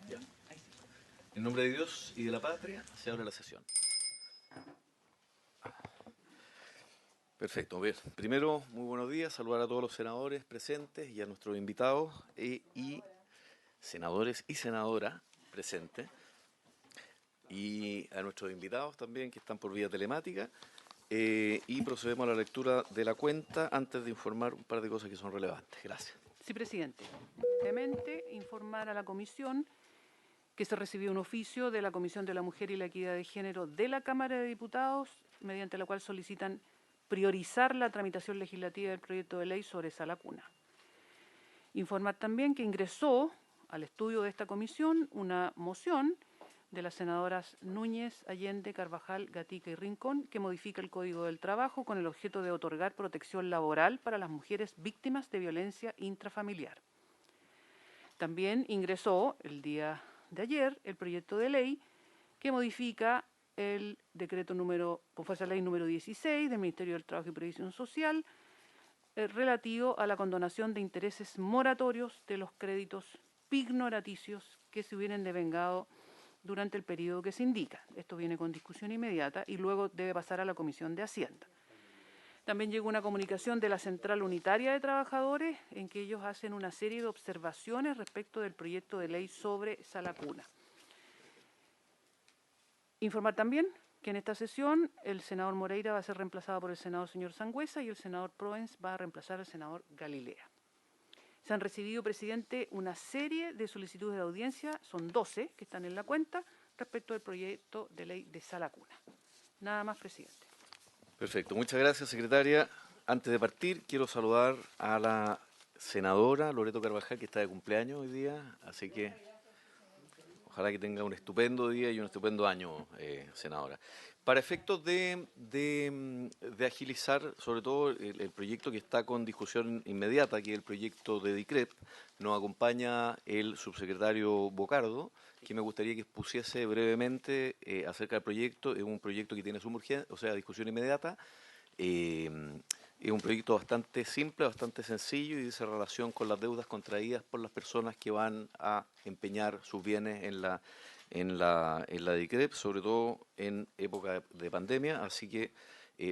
Ya. En nombre de Dios y de la patria, se abre la sesión. Perfecto. Bien. Primero, muy buenos días. Saludar a todos los senadores presentes y a nuestros invitados y senadores y senadoras presentes. Y a nuestros invitados también que están por vía telemática. Y procedemos a la lectura de la cuenta antes de informar un par de cosas que son relevantes. Gracias. Sí, presidente. Brevemente, informar a la comisión que se recibió un oficio de la Comisión de la Mujer y la Equidad de Género de la Cámara de Diputados, mediante la cual solicitan priorizar la tramitación legislativa del proyecto de ley sobre sala cuna. Informar también que ingresó al estudio de esta comisión una moción de las senadoras Núñez, Allende, Carvajal, Gatica y Rincón, que modifica el Código del Trabajo con el objeto de otorgar protección laboral para las mujeres víctimas de violencia intrafamiliar. También ingresó el día de ayer el proyecto de ley que modifica el decreto con fuerza ley número 16 del Ministerio del Trabajo y Previsión Social, relativo a la condonación de intereses moratorios de los créditos pignoraticios que se hubieran devengado durante el periodo que se indica. Esto viene con discusión inmediata y luego debe pasar a la Comisión de Hacienda. También llegó una comunicación de la Central Unitaria de Trabajadores en que ellos hacen una serie de observaciones respecto del proyecto de ley sobre sala cuna. Informar también que en esta sesión el senador Moreira va a ser reemplazado por el senador señor Sangüesa y el senador Proens va a reemplazar al senador Galilea. Se han recibido, presidente, una serie de solicitudes de audiencia, son 12 que están en la cuenta, respecto al proyecto de ley de sala cuna. Nada más, presidente. Perfecto. Muchas gracias, secretaria. Antes de partir, quiero saludar a la senadora Loreto Carvajal, que está de cumpleaños hoy día, así que ojalá que tenga un estupendo día y un estupendo año, senadora. Para efectos de agilizar, sobre todo, el proyecto que está con discusión inmediata, que es el proyecto de DICREP, nos acompaña el subsecretario Bocardo, que me gustaría que expusiese brevemente acerca del proyecto. Es un proyecto que tiene suma urgencia, o sea, discusión inmediata. Es un proyecto bastante simple, bastante sencillo y dice relación con las deudas contraídas por las personas que van a empeñar sus bienes en la DICREP, sobre todo en época de pandemia. Así que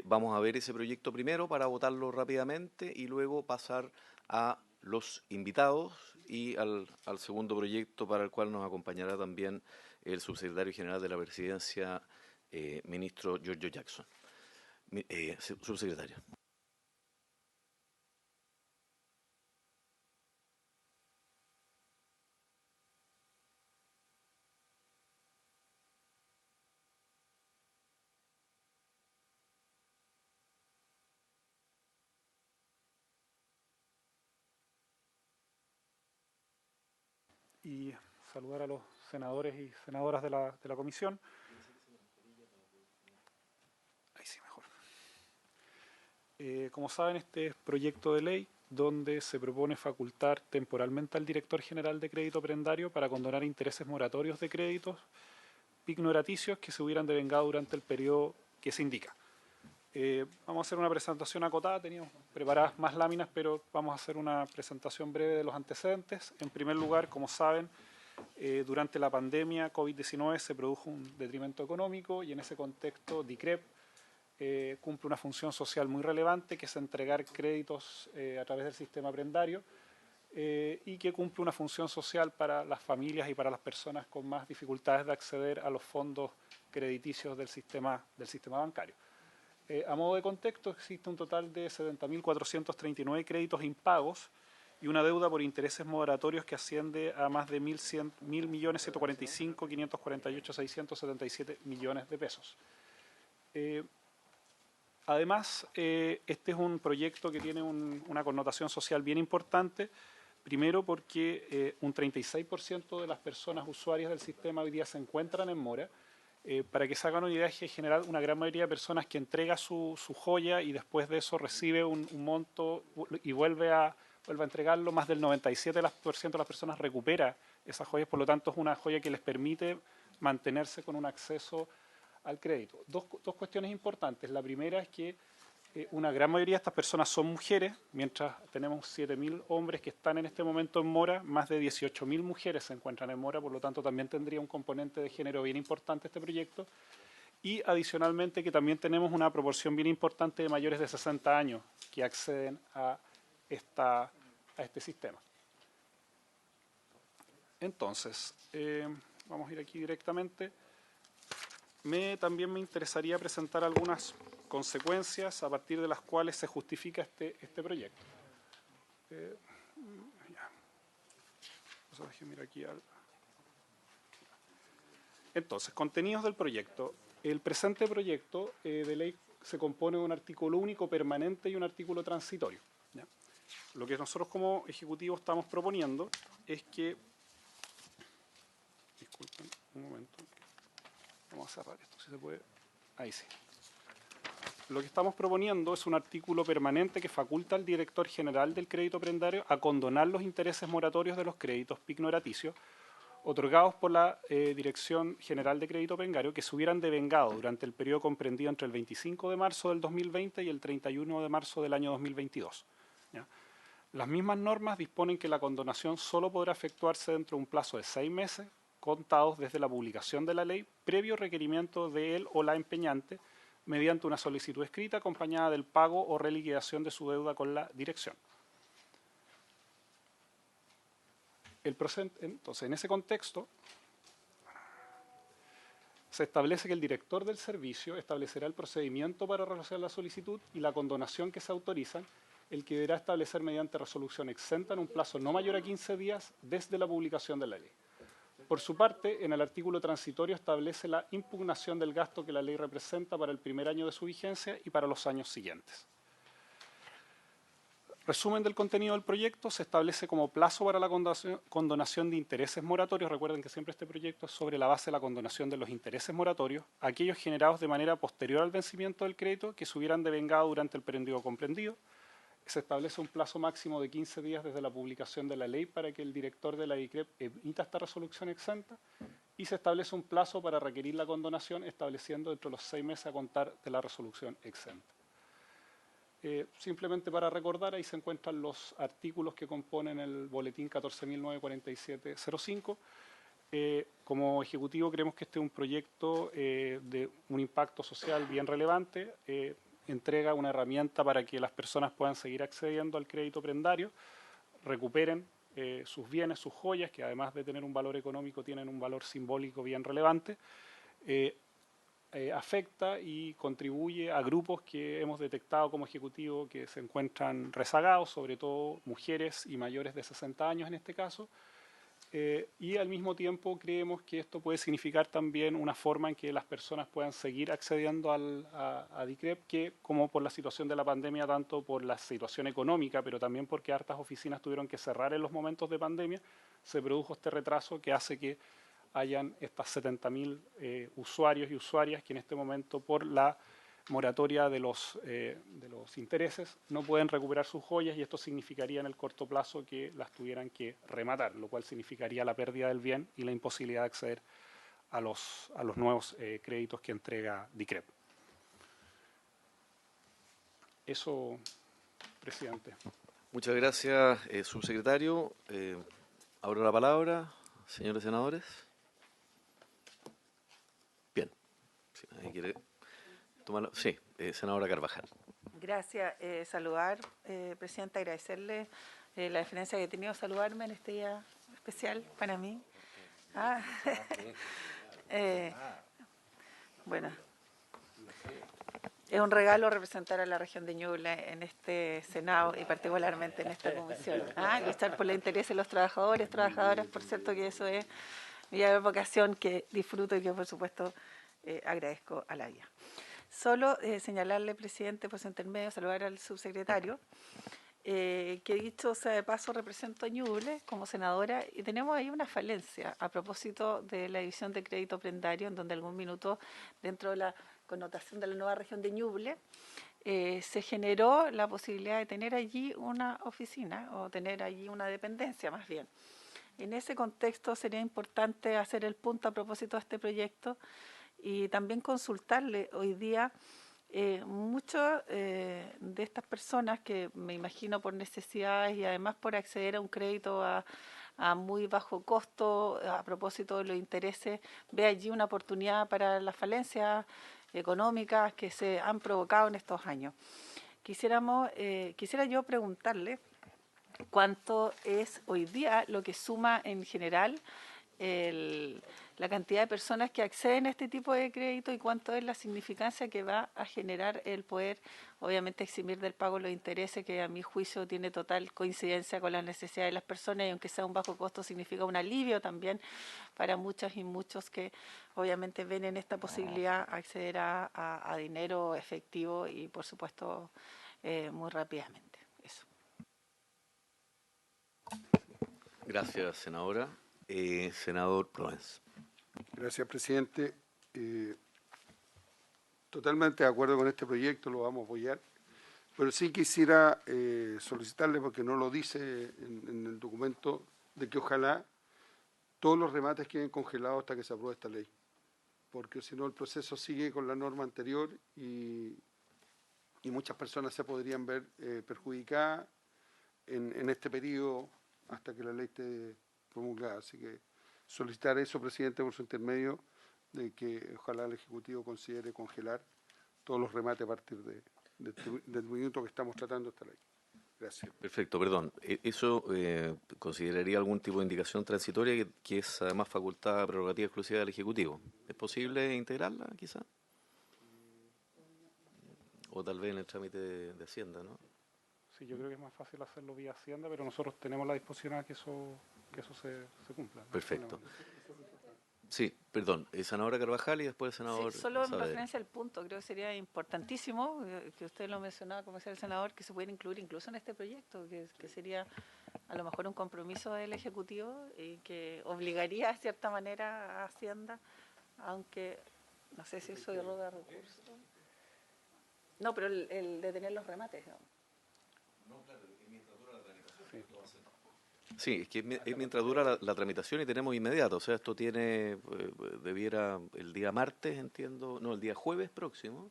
vamos a ver ese proyecto primero para votarlo rápidamente y luego pasar a los invitados y al segundo proyecto para el cual nos acompañará también el subsecretario general de la Presidencia, ministro Giorgio Jackson. Subsecretario. Y saludar a los senadores y senadoras de la comisión. Ahí sí, mejor. Como saben, este es proyecto de ley donde se propone facultar temporalmente al director general de crédito prendario para condonar intereses moratorios de créditos pignoraticios que se hubieran devengado durante el periodo que se indica. Vamos a hacer una presentación acotada, teníamos preparadas más láminas, pero vamos a hacer una presentación breve de los antecedentes. En primer lugar, como saben, durante la pandemia COVID-19 se produjo un detrimento económico y en ese contexto DICREP cumple una función social muy relevante, que es entregar créditos a través del sistema prendario y que cumple una función social para las familias y para las personas con más dificultades de acceder a los fondos crediticios del sistema bancario. A modo de contexto, existe un total de 70.439 créditos impagos y una deuda por intereses moratorios que asciende a más de 1.100.548.677 millones de pesos. Además, este es un proyecto que tiene una connotación social bien importante, primero porque un 36% de las personas usuarias del sistema hoy día se encuentran en mora. Para que se hagan una idea, en general, una gran mayoría de personas que entrega su joya y después de eso recibe un monto y vuelve a entregarlo, más del 97% de las personas recupera esas joyas, por lo tanto es una joya que les permite mantenerse con un acceso al crédito. Dos cuestiones importantes. La primera es que una gran mayoría de estas personas son mujeres, mientras tenemos 7.000 hombres que están en este momento en mora, más de 18.000 mujeres se encuentran en mora, por lo tanto también tendría un componente de género bien importante este proyecto. Y adicionalmente que también tenemos una proporción bien importante de mayores de 60 años que acceden a este sistema. Entonces, vamos a ir aquí directamente. También me interesaría presentar algunas consecuencias a partir de las cuales se justifica este proyecto. Entonces, contenidos del proyecto. El presente proyecto de ley se compone de un artículo único permanente y un artículo transitorio, ¿ya? Lo que nosotros como Ejecutivo estamos proponiendo es que... Disculpen un momento. Vamos a cerrar esto, si se puede. Ahí sí. Lo que estamos proponiendo es un artículo permanente que faculta al director general del crédito prendario a condonar los intereses moratorios de los créditos pignoraticios otorgados por la Dirección General de Crédito Prendario que se hubieran devengado durante el periodo comprendido entre el 25 de marzo del 2020 y el 31 de marzo del año 2022. ¿Ya? Las mismas normas disponen que la condonación solo podrá efectuarse dentro de un plazo de 6 meses, contados desde la publicación de la ley, previo requerimiento de él o la empeñante, mediante una solicitud escrita acompañada del pago o reliquidación de su deuda con la dirección. Entonces, en ese contexto, se establece que el director del servicio establecerá el procedimiento para realizar la solicitud y la condonación que se autorizan, el que deberá establecer mediante resolución exenta en un plazo no mayor a 15 días desde la publicación de la ley. Por su parte, en el artículo transitorio establece la impugnación del gasto que la ley representa para el primer año de su vigencia y para los años siguientes. Resumen del contenido del proyecto: se establece como plazo para la condonación de intereses moratorios. Recuerden que siempre este proyecto es sobre la base de la condonación de los intereses moratorios, aquellos generados de manera posterior al vencimiento del crédito que se hubieran devengado durante el periodo comprendido. Se establece un plazo máximo de 15 días desde la publicación de la ley para que el director de la DICREP emita esta resolución exenta, y se establece un plazo para requerir la condonación, estableciendo dentro de los 6 meses a contar de la resolución exenta. Simplemente para recordar, ahí se encuentran los artículos que componen el boletín 14.947.05. Como Ejecutivo creemos que este es un proyecto de un impacto social bien relevante. Entrega una herramienta para que las personas puedan seguir accediendo al crédito prendario, recuperen sus bienes, sus joyas, que además de tener un valor económico tienen un valor simbólico bien relevante. Afecta y contribuye a grupos que hemos detectado como Ejecutivo que se encuentran rezagados, sobre todo mujeres y mayores de 60 años en este caso, y al mismo tiempo creemos que esto puede significar también una forma en que las personas puedan seguir accediendo a DICREP, que como por la situación de la pandemia, tanto por la situación económica, pero también porque hartas oficinas tuvieron que cerrar en los momentos de pandemia, se produjo este retraso que hace que hayan estas 70.000 usuarios y usuarias que en este momento, por la moratoria de los intereses, no pueden recuperar sus joyas, y esto significaría en el corto plazo que las tuvieran que rematar, lo cual significaría la pérdida del bien y la imposibilidad de acceder a los nuevos créditos que entrega DICREP. Eso, presidente. Muchas gracias, subsecretario. Abro la palabra, señores senadores. Bien, si nadie quiere tomarlo. Sí, senadora Carvajal. Gracias. Saludar, presidenta, agradecerle la deferencia que he tenido, saludarme en este día especial para mí. Bueno, es un regalo representar a la región de Ñuble en este Senado y particularmente en esta comisión. Luchar por los intereses de los trabajadores, trabajadoras, por cierto que eso es mi vocación que disfruto y que por supuesto agradezco a la vida. Solo señalarle, presidente, por su intermedio, saludar al subsecretario, que dicho sea de paso represento a Ñuble como senadora, y tenemos ahí una falencia a propósito de la división de crédito prendario, en donde algún minuto dentro de la connotación de la nueva región de Ñuble se generó la posibilidad de tener allí una oficina o tener allí una dependencia más bien. En ese contexto sería importante hacer el punto a propósito de este proyecto y también consultarle hoy día Muchas de estas personas que me imagino por necesidades y además por acceder a un crédito a muy bajo costo, a propósito de los intereses, ve allí una oportunidad para las falencias económicas que se han provocado en estos años. Quisiera yo preguntarle cuánto es hoy día lo que suma en general la cantidad de personas que acceden a este tipo de crédito y cuánto es la significancia que va a generar el poder, obviamente, eximir del pago los intereses, que a mi juicio tiene total coincidencia con las necesidades de las personas y aunque sea un bajo costo significa un alivio también para muchas y muchos que obviamente ven en esta posibilidad acceder a dinero efectivo y por supuesto muy rápidamente. Eso. Gracias, senadora. Senador Proens. Gracias, presidente. Totalmente de acuerdo con este proyecto, lo vamos a apoyar, pero sí quisiera solicitarle, porque no lo dice en el documento, de que ojalá todos los remates queden congelados hasta que se apruebe esta ley, porque si no el proceso sigue con la norma anterior y muchas personas se podrían ver perjudicadas en este periodo hasta que la ley esté promulgada. Así que solicitar eso, presidente, por su intermedio, de que ojalá el Ejecutivo considere congelar todos los remates a partir del minuto que estamos tratando esta ley. Gracias. Perfecto, perdón. ¿Eso consideraría algún tipo de indicación transitoria que es además facultad prerrogativa exclusiva del Ejecutivo? ¿Es posible integrarla, quizá? O tal vez en el trámite de Hacienda, ¿no? Sí, yo creo que es más fácil hacerlo vía Hacienda, pero nosotros tenemos la disposición a que eso se cumpla. Perfecto. Sí, perdón, senadora Carvajal y después el senador Sí, solo en Saavedra. referencia al punto, creo que sería importantísimo, que usted lo mencionaba, como decía el senador, que se pudiera incluir incluso en este proyecto, que sería a lo mejor un compromiso del Ejecutivo y que obligaría de cierta manera a Hacienda, aunque no sé si eso derroga recursos. No, pero el detener los remates, ¿no? Sí, es que es mientras dura la tramitación y tenemos inmediato, o sea, esto tiene, debiera el día martes, entiendo, no, el día jueves próximo.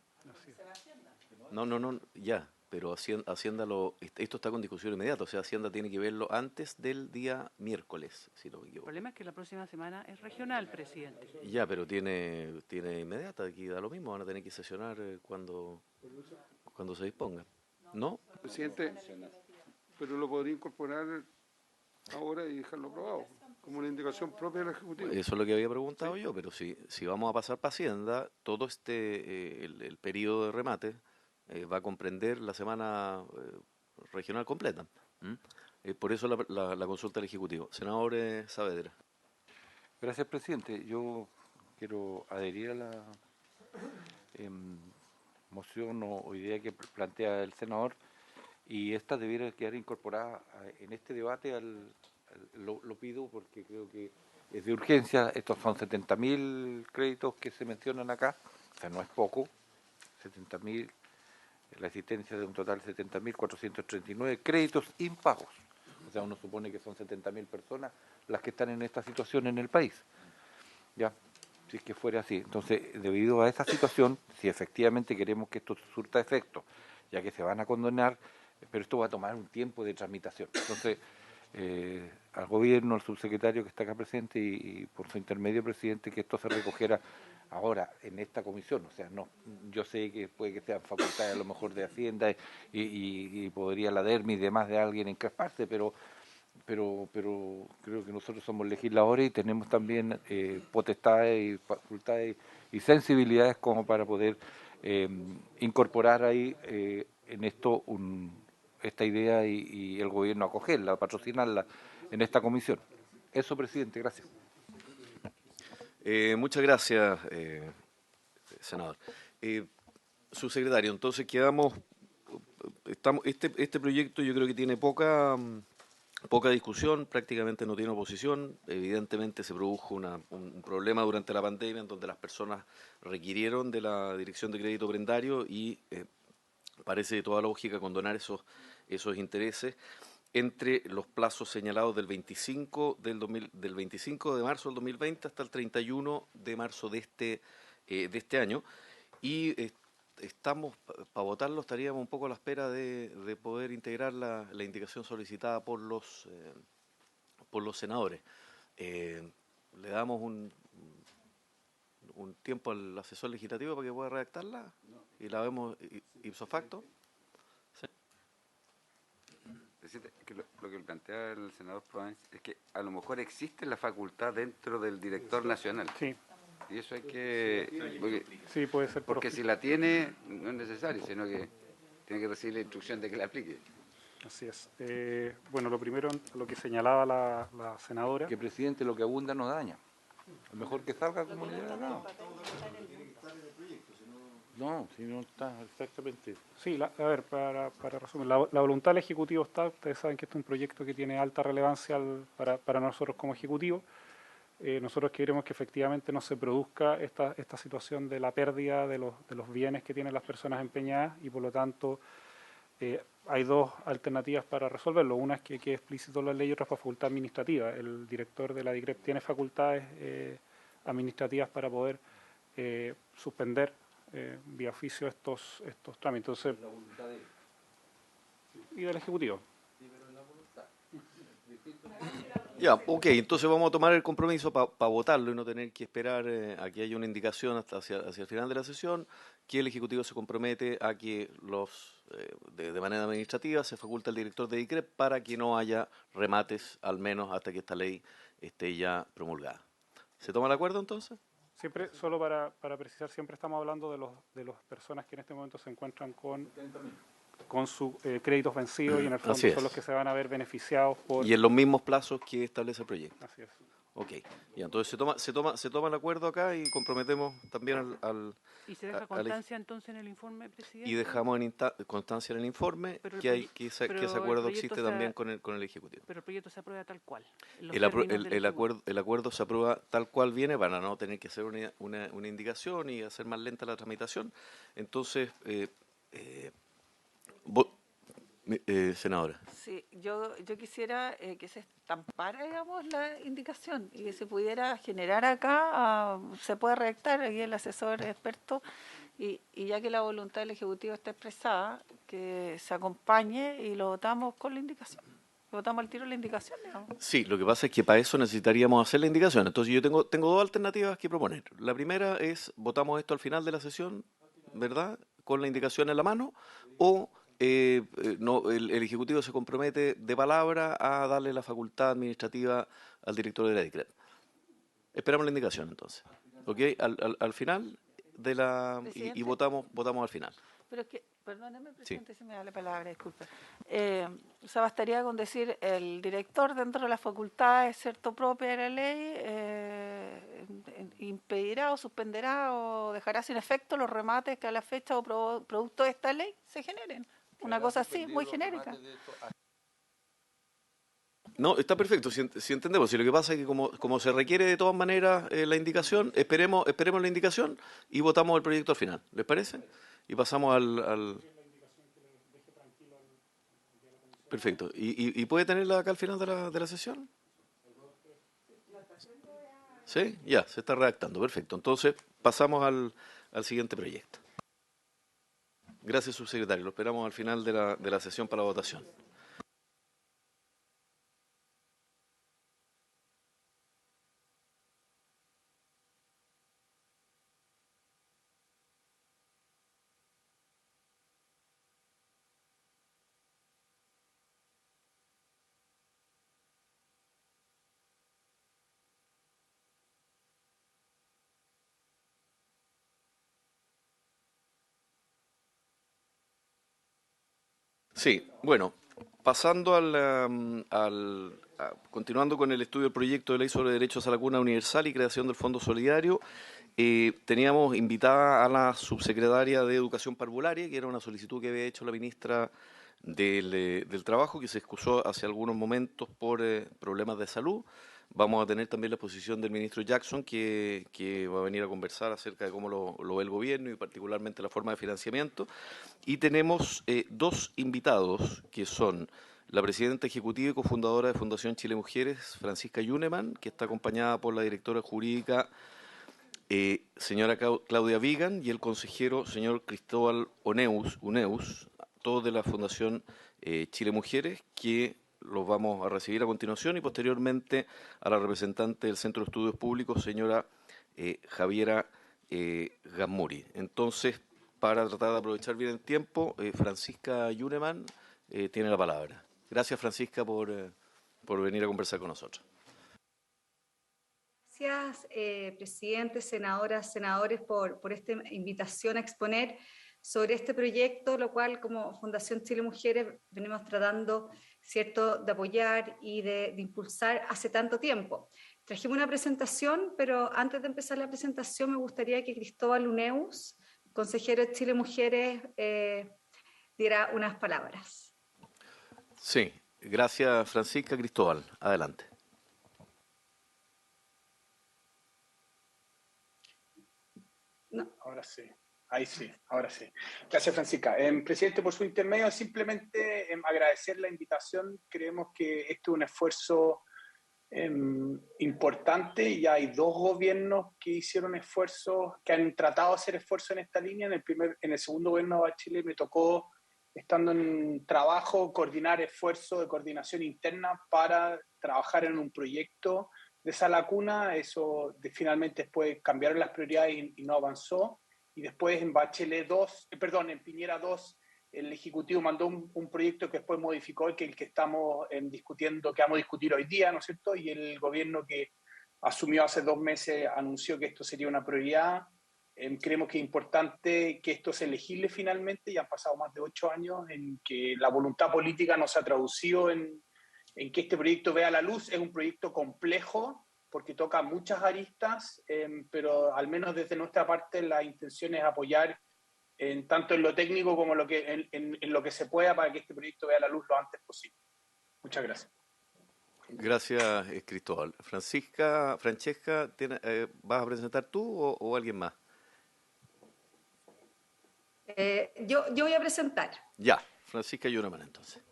No, ya, pero Hacienda esto está con discusión inmediata, o sea, Hacienda tiene que verlo antes del día miércoles, si no me El equivoco. problema es que la próxima semana es regional, presidente. Ya, pero tiene inmediata, aquí da lo mismo, van a tener que sesionar cuando se disponga. ¿No? Presidente, pero lo podría incorporar ahora y dejarlo aprobado, como una indicación propia del Ejecutivo. Eso es lo que había preguntado yo, pero si vamos a pasar para Hacienda, todo el periodo de remate va a comprender la semana regional completa. Por eso la consulta del Ejecutivo. Senador Saavedra. Gracias, presidente. Yo quiero adherir a la moción o idea que plantea el senador, y esta debiera quedar incorporada en este debate. Lo pido porque creo que es de urgencia. Estos son 70.000 créditos que se mencionan acá, o sea, no es poco. 70.000, la existencia de un total de 70.439 créditos impagos. O sea, uno supone que son 70.000 personas las que están en esta situación en el país. Ya, si es que fuera así. Entonces, debido a esa situación, si efectivamente queremos que esto surta efecto, ya que se van a condonar, pero esto va a tomar un tiempo de tramitación. Entonces, al gobierno, al subsecretario que está acá presente y por su intermedio, presidente, que esto se recogiera ahora en esta comisión. O sea, no, yo sé que puede que sean facultades a lo mejor de Hacienda y podría la DERMI y demás de alguien encresparse, pero creo que nosotros somos legisladores y tenemos también potestades y facultades y sensibilidades como para poder incorporar ahí en esto esta idea y el gobierno acogerla, patrocinarla en esta comisión. Eso, presidente, gracias. Muchas gracias, senador. Subsecretario, entonces este proyecto yo creo que tiene poca discusión, prácticamente no tiene oposición. Evidentemente se produjo un problema durante la pandemia en donde las personas requirieron de la Dirección de Crédito Prendario y parece de toda lógica condonar esos intereses entre los plazos señalados del 25 de marzo del 2020 hasta el 31 de marzo de este año. Y estamos, para votarlo, estaríamos un poco a la espera de poder integrar la indicación solicitada por los senadores. Le damos un tiempo al asesor legislativo para que pueda redactarla y la vemos ipso facto. ¿Sí? Presidente, que lo que plantea el senador Provence es que a lo mejor existe la facultad dentro del director nacional. Sí, Y eso hay que... sí, puede ser. Porque si la tiene, no es necesario, sino que tiene que recibir la instrucción de que la aplique. Así es. Bueno, lo primero, lo que señalaba la senadora. Que presidente, lo que abunda no daña. A lo mejor que salga como le diera la gana. No, si no está exactamente. Sí, a ver, para resumir, la voluntad del Ejecutivo está, ustedes saben que este es un proyecto que tiene alta relevancia para nosotros como Ejecutivo. Nosotros queremos que efectivamente no se produzca esta situación de la pérdida de los bienes que tienen las personas empeñadas y por lo tanto hay dos alternativas para resolverlo. Una es que quede explícito en la ley y otra es por facultad administrativa. El director de la DICREP tiene facultades administrativas para poder suspender vía oficio estos trámites. Entonces, y del Ejecutivo. Ya, ok, entonces vamos a tomar el compromiso para votarlo y no tener que esperar a que haya una indicación hacia el final de la sesión, que el Ejecutivo se compromete a que de manera administrativa se faculta al director de DICREP para que no haya remates, al menos hasta que esta ley esté ya promulgada. ¿Se toma el acuerdo entonces? Siempre, solo para precisar, siempre estamos hablando de las personas que en este momento se encuentran con sus créditos vencidos y en el fondo son los que se van a ver beneficiados por... Y en los mismos plazos que establece el proyecto. Así es. Ok, y entonces se toma el acuerdo acá y comprometemos también ¿Y se deja constancia entonces en el informe, presidente? y dejamos constancia en el informe Pero que ese acuerdo existe también con el Ejecutivo. Pero el proyecto se aprueba tal cual. El acuerdo se aprueba tal cual viene para no tener que hacer una indicación y hacer más lenta la tramitación. Entonces, senadora. Sí, yo quisiera que se estampara, digamos, la indicación y que se pudiera generar acá, se puede redactar, aquí el asesor experto, y ya que la voluntad del Ejecutivo está expresada, que se acompañe y lo votamos con la indicación. Votamos al tiro la indicación, digamos. Sí, lo que pasa es que para eso necesitaríamos hacer la indicación. Entonces yo tengo dos alternativas que proponer. La primera es, votamos esto al final de la sesión, ¿verdad? Con la indicación en la mano, o... el Ejecutivo se compromete de palabra a darle la facultad administrativa al director de la DICREP. Esperamos la indicación entonces. ¿Ok? Al final y votamos al final. Pero es que, perdóneme, presidente, si me da la palabra, disculpe. O sea, bastaría con decir el director dentro de las facultades, ¿cierto?, propia de la ley, impedirá o suspenderá o dejará sin efecto los remates que a la fecha o producto de esta ley se generen. Una cosa así, muy genérica. No, está perfecto, si entendemos. Si lo que pasa es que como se requiere de todas maneras la indicación, esperemos la indicación y votamos el proyecto al final. ¿Les parece? Y pasamos al... Perfecto. ¿Y puede tenerla acá al final de la sesión? ¿Sí? Ya, se está redactando. Perfecto. Entonces, pasamos al siguiente proyecto. Gracias, subsecretario. Lo esperamos al final de la sesión para la votación. Sí, bueno, pasando continuando con el estudio del proyecto de ley sobre derechos a la cuna universal y creación del Fondo Solidario, teníamos invitada a la subsecretaria de Educación Parvularia, que era una solicitud que había hecho la ministra del Trabajo, que se excusó hace algunos momentos por problemas de salud. Vamos a tener también la exposición del ministro Jackson, que va a venir a conversar acerca de cómo lo ve el gobierno y particularmente la forma de financiamiento. Y tenemos dos invitados, que son la presidenta ejecutiva y cofundadora de Fundación Chile Mujeres, Francisca Yuneman, que está acompañada por la directora jurídica señora Claudia Vigan y el consejero señor Cristóbal Uneus, todos de la Fundación Chile Mujeres, que los vamos a recibir a continuación, y posteriormente a la representante del Centro de Estudios Públicos, señora Javiera Gammuri. Entonces, para tratar de aprovechar bien el tiempo, Francisca Yuneman tiene la palabra. Gracias, Francisca, por venir a conversar con nosotros. Gracias, presidente, senadoras, senadores, por esta invitación a exponer sobre este proyecto, lo cual como Fundación Chile Mujeres venimos tratando, ¿cierto?, de apoyar y de impulsar hace tanto tiempo. Trajimos una presentación, pero antes de empezar la presentación me gustaría que Cristóbal Uneus, consejero de Chile Mujeres, diera unas palabras. Sí, gracias, Francisca. Cristóbal, adelante. No. Ahora sí, ahí sí, ahora sí. Gracias, Francisca. Presidente, por su intermedio, simplemente agradecer la invitación. Creemos que este es un esfuerzo importante y hay dos gobiernos que hicieron esfuerzos, que han tratado de hacer esfuerzos en esta línea. En el segundo gobierno de Bachelet me tocó, estando en trabajo, coordinar esfuerzos de coordinación interna para trabajar en un proyecto de Sala Cuna. Eso finalmente después cambiaron las prioridades y no avanzó. Y después en Bachelet 2, en Piñera 2, el Ejecutivo mandó un proyecto que después modificó, que es el que estamos discutiendo, que vamos a discutir hoy día, ¿no es cierto? Y el gobierno que asumió hace 2 meses anunció que esto sería una prioridad. Creemos que es importante que esto se legisle finalmente. Ya han pasado más de 8 años en que la voluntad política no se ha traducido en que este proyecto vea la luz. Es un proyecto complejo porque toca muchas aristas, pero al menos desde nuestra parte la intención es apoyar tanto en lo técnico como en lo que se pueda para que este proyecto vea la luz lo antes posible. Muchas gracias. Gracias, Cristóbal. Francesca, ¿vas a presentar tú o alguien más? Yo voy a presentar. Ya, Francisca Yuneman, entonces.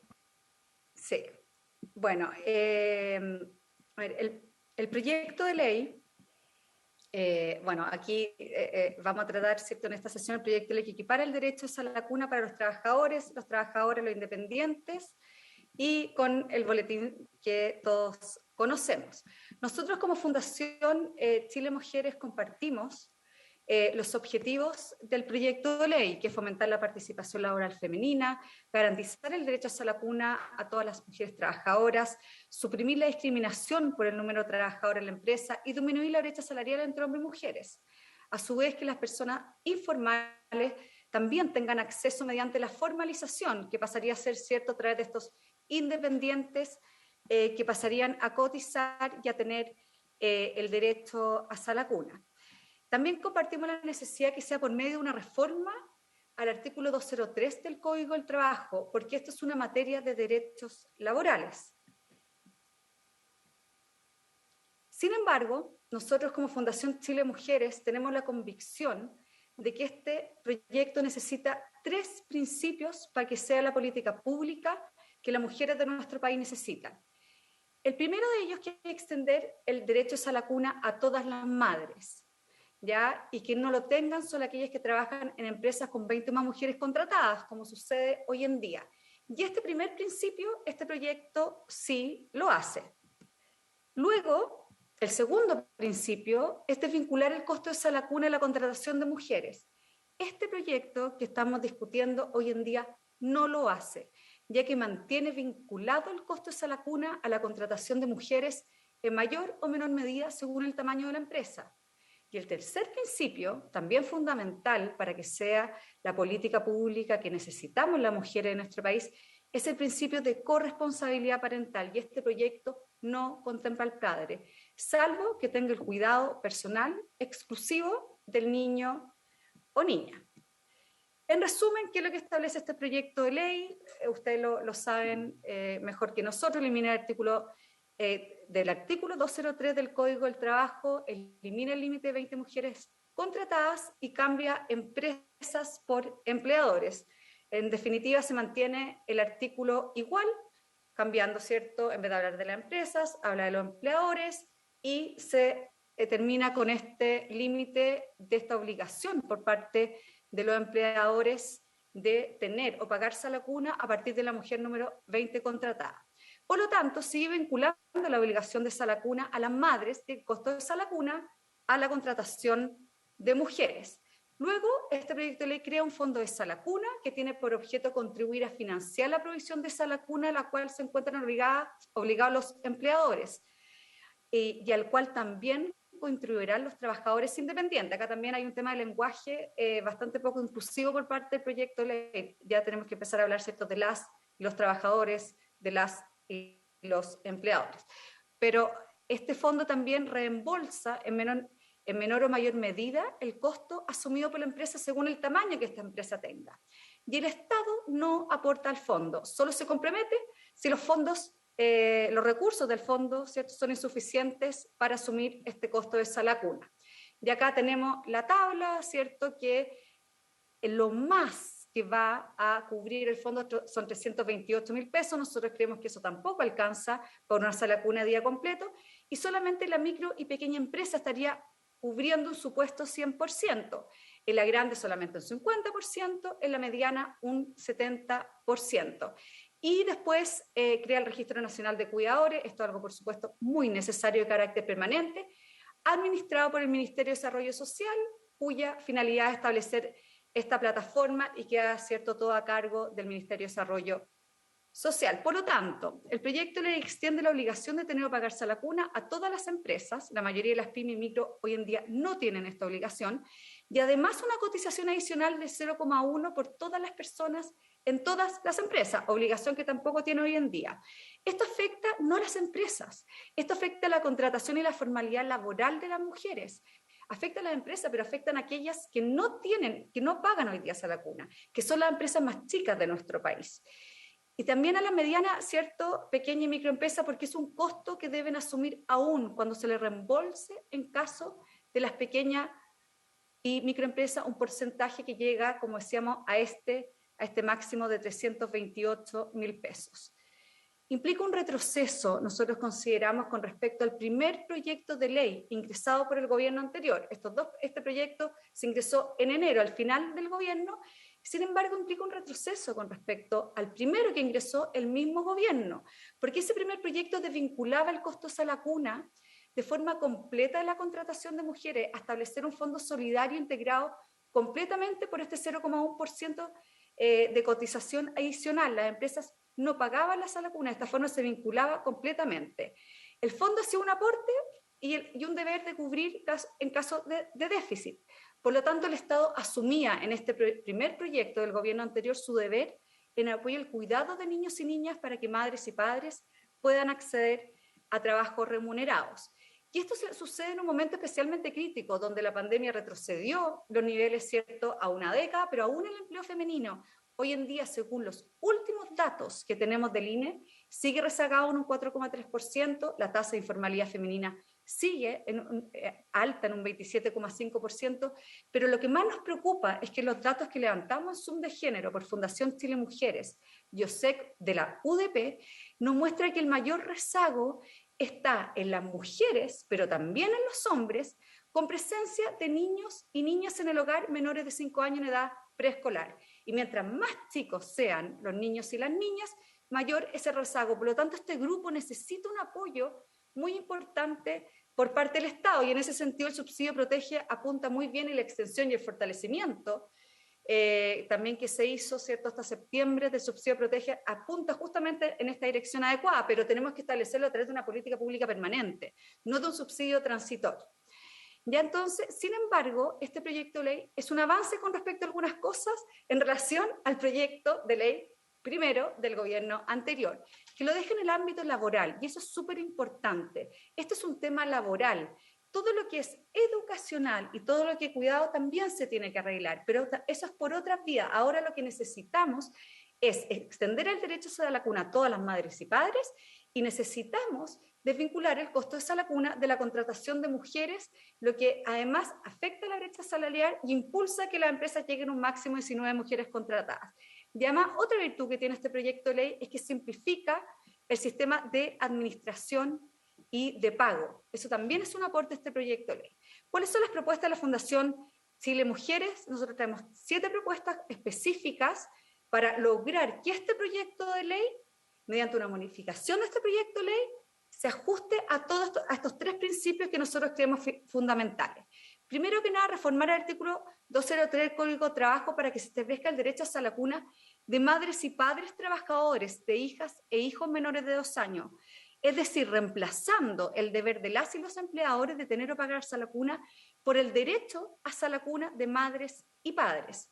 Sí. Bueno, a ver, el proyecto de ley, bueno, aquí vamos a tratar, ¿cierto?, en esta sesión el proyecto de ley que equipara el derecho a la cuna para los trabajadores, los independientes, y con el boletín que todos conocemos. Nosotros como Fundación Chile Mujeres compartimos los objetivos del proyecto de ley, que es fomentar la participación laboral femenina, garantizar el derecho a la cuna a todas las mujeres trabajadoras, suprimir la discriminación por el número de trabajadores en la empresa y disminuir la brecha salarial entre hombres y mujeres. A su vez, que las personas informales también tengan acceso mediante la formalización, que pasaría a ser, ¿cierto?, a través de estos independientes que pasarían a cotizar y a tener el derecho a la cuna. También compartimos la necesidad que sea por medio de una reforma al artículo 203 del Código del Trabajo, porque esto es una materia de derechos laborales. Sin embargo, nosotros como Fundación Chile Mujeres tenemos la convicción de que este proyecto necesita 3 principios para que sea la política pública que las mujeres de nuestro país necesitan. El primero de ellos es que extender el derecho a la cuna a todas las madres, ¿ya? Y que no lo tengan solo aquellas que trabajan en empresas con 20 más mujeres contratadas, como sucede hoy en día. Y este primer principio, este proyecto sí lo hace. Luego, el segundo principio es desvincular el costo de la cuna y la contratación de mujeres. Este proyecto que estamos discutiendo hoy en día no lo hace, ya que mantiene vinculado el costo de la cuna a la contratación de mujeres en mayor o menor medida según el tamaño de la empresa. Y el tercer principio, también fundamental para que sea la política pública que necesitamos las mujeres en nuestro país, es el principio de corresponsabilidad parental. Y este proyecto no contempla al padre, salvo que tenga el cuidado personal exclusivo del niño o niña. En resumen, ¿qué es lo que establece este proyecto de ley? Ustedes lo saben mejor que nosotros. Elimina el artículo del artículo 203 del Código del Trabajo, elimina el límite de 20 mujeres contratadas y cambia empresas por empleadores. En definitiva, se mantiene el artículo igual, cambiando, ¿cierto? En vez de hablar de las empresas, habla de los empleadores y se termina con este límite de esta obligación por parte de los empleadores de tener o pagar sala cuna a partir de la mujer número 20 contratada. Por lo tanto, sigue vinculando la obligación de sala cuna a las madres del costo de sala cuna a la contratación de mujeres. Luego, este proyecto de ley crea un fondo de sala cuna que tiene por objeto contribuir a financiar la provisión de sala cuna a la cual se encuentran obligados los empleadores y al cual también contribuirán los trabajadores independientes. Acá también hay un tema de lenguaje bastante poco inclusivo por parte del proyecto de ley. Ya tenemos que empezar a hablar, ¿cierto?, de las y los trabajadores, de las y los empleadores. Pero este fondo también reembolsa en menor o mayor medida el costo asumido por la empresa según el tamaño que esta empresa tenga. Y el Estado no aporta al fondo, solo se compromete si los fondos, los recursos del fondo, ¿cierto?, son insuficientes para asumir este costo de sala cuna. Y acá tenemos la tabla, ¿cierto?, que lo más que va a cubrir el fondo son 328.000 pesos. Nosotros creemos que eso tampoco alcanza por una sala cuna a día completo, y solamente la micro y pequeña empresa estaría cubriendo un supuesto 100%, en la grande solamente un 50%, en la mediana un 70%. Y después crea el Registro Nacional de Cuidadores, esto es algo por supuesto muy necesario de carácter permanente, administrado por el Ministerio de Desarrollo Social, cuya finalidad es establecer esta plataforma y queda, ¿cierto?, todo a cargo del Ministerio de Desarrollo Social. Por lo tanto, el proyecto le extiende la obligación de tener o pagar sala cuna a todas las empresas. La mayoría de las pymes y micro hoy en día no tienen esta obligación, y además una cotización adicional de 0,1 por todas las personas en todas las empresas, obligación que tampoco tiene hoy en día. Esto afecta no a las empresas, esto afecta a la contratación y la formalidad laboral de las mujeres. Afecta a las empresas, pero afectan a aquellas que no tienen, que no pagan hoy día sala cuna, que son las empresas más chicas de nuestro país. Y también a la mediana, ¿cierto?, pequeña y microempresa, porque es un costo que deben asumir aún cuando se les reembolse en caso de las pequeñas y microempresas, un porcentaje que llega, como decíamos, a este máximo de 328.000 pesos. Implica un retroceso, nosotros consideramos, con respecto al primer proyecto de ley ingresado por el gobierno anterior. Este proyecto se ingresó en enero, al final del gobierno. Sin embargo, implica un retroceso con respecto al primero que ingresó el mismo gobierno, porque ese primer proyecto desvinculaba el costo sala cuna de forma completa de la contratación de mujeres, a establecer un fondo solidario integrado completamente por este 0,1% de cotización adicional. Las empresas no pagaban la sala cuna, de esta forma se vinculaba completamente. El fondo hacía un aporte y un deber de cubrir en caso de déficit. Por lo tanto, el Estado asumía en este primer proyecto del gobierno anterior su deber en apoyo al cuidado de niños y niñas para que madres y padres puedan acceder a trabajos remunerados. Y esto sucede en un momento especialmente crítico, donde la pandemia retrocedió los niveles, ¿cierto?, a una década, pero aún el empleo femenino, hoy en día, según los últimos datos que tenemos del INE, sigue rezagado en un 4,3%, la tasa de informalidad femenina sigue alta en un 27,5%, pero lo que más nos preocupa es que los datos que levantamos en Zoom de Género por Fundación Chile Mujeres y OSEC de la UDP nos muestra que el mayor rezago está en las mujeres, pero también en los hombres, con presencia de niños y niñas en el hogar menores de 5 años en edad preescolar. Y mientras más chicos sean los niños y las niñas, mayor es el rezago. Por lo tanto, este grupo necesita un apoyo muy importante por parte del Estado, y en ese sentido el subsidio protege apunta muy bien en la extensión y el fortalecimiento también que se hizo, ¿cierto?, hasta septiembre del subsidio protege, apunta justamente en esta dirección adecuada, pero tenemos que establecerlo a través de una política pública permanente, no de un subsidio transitorio. Ya entonces, sin embargo, este proyecto de ley es un avance con respecto a algunas cosas en relación al proyecto de ley primero del gobierno anterior, que lo deja en el ámbito laboral, y eso es súper importante. Este es un tema laboral. Todo lo que es educacional y todo lo que es cuidado también se tiene que arreglar, pero eso es por otras vías. Ahora lo que necesitamos es extender el derecho a la cuna a todas las madres y padres, y necesitamos desvincular el costo de sala cuna de la contratación de mujeres, lo que además afecta a la brecha salarial y impulsa que las empresas lleguen a un máximo de 19 mujeres contratadas. Y además, otra virtud que tiene este proyecto de ley es que simplifica el sistema de administración y de pago. Eso también es un aporte de este proyecto de ley. ¿Cuáles son las propuestas de la Fundación Chile Mujeres? Nosotros tenemos 7 propuestas específicas para lograr que este proyecto de ley, mediante una modificación de este proyecto de ley, se ajuste a todos estos 3 principios que nosotros creemos fundamentales. Primero que nada, reformar el artículo 203 del Código de Trabajo para que se establezca el derecho a la cuna de madres y padres trabajadores, de hijas e hijos menores de 2 años. Es decir, reemplazando el deber de las y los empleadores de tener o pagar salacuna por el derecho a salacuna de madres y padres.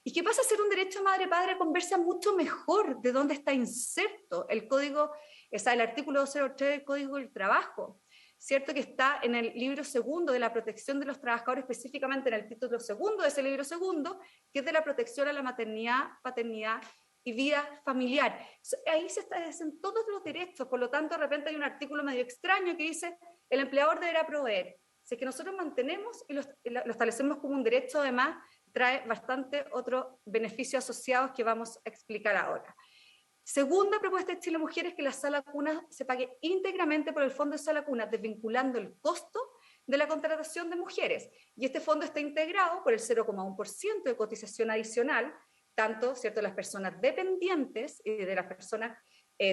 ¿Y qué pasa a ser un derecho madre-padre? Conversa mucho mejor de dónde está inserto el código, el artículo 203 del Código del Trabajo, ¿cierto? Que está en el libro segundo de la protección de los trabajadores, específicamente en el título segundo de ese libro segundo, que es de la protección a la maternidad, paternidad y vida familiar. Ahí se establecen todos los derechos, por lo tanto, de repente hay un artículo medio extraño que dice el empleador deberá proveer. Si es que nosotros mantenemos y lo establecemos como un derecho, además, trae bastante otros beneficios asociados que vamos a explicar ahora. Segunda propuesta de Chile Mujeres, que la sala cuna se pague íntegramente por el Fondo de Sala Cuna, desvinculando el costo de la contratación de mujeres. Y este fondo está integrado por el 0,1% de cotización adicional, tanto, ¿cierto?, de las personas dependientes y de las personas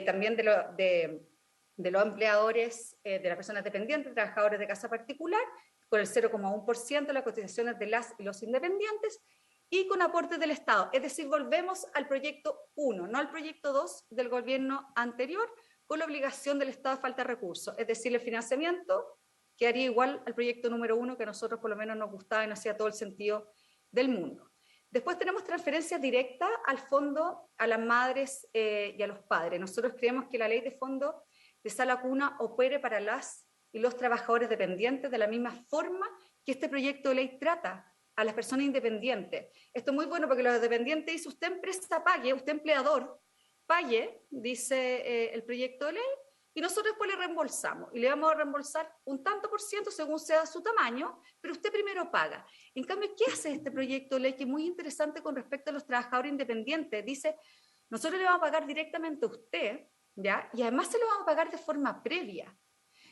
también de los empleadores, de las personas dependientes, trabajadores de casa particular, con el 0,1% de las cotizaciones de las y los independientes, y con aportes del Estado. Es decir, volvemos al proyecto 1, no al proyecto 2 del gobierno anterior, con la obligación del Estado de falta de recursos. Es decir, el financiamiento quedaría igual al proyecto número 1, que a nosotros por lo menos nos gustaba y nos hacía todo el sentido del mundo. Después tenemos transferencias directas al fondo, a las madres y a los padres. Nosotros creemos que la ley de fondo de sala cuna opere para las y los trabajadores dependientes de la misma forma que este proyecto de ley trata a las personas independientes. Esto es muy bueno porque los dependientes dice usted empresa pague, usted empleador pague, dice el proyecto de ley, y nosotros después le reembolsamos, y le vamos a reembolsar un tanto por ciento según sea su tamaño, pero usted primero paga. En cambio, ¿qué hace este proyecto de ley? Que es muy interesante con respecto a los trabajadores independientes. Dice, nosotros le vamos a pagar directamente a usted, ¿ya? Y además se lo vamos a pagar de forma previa.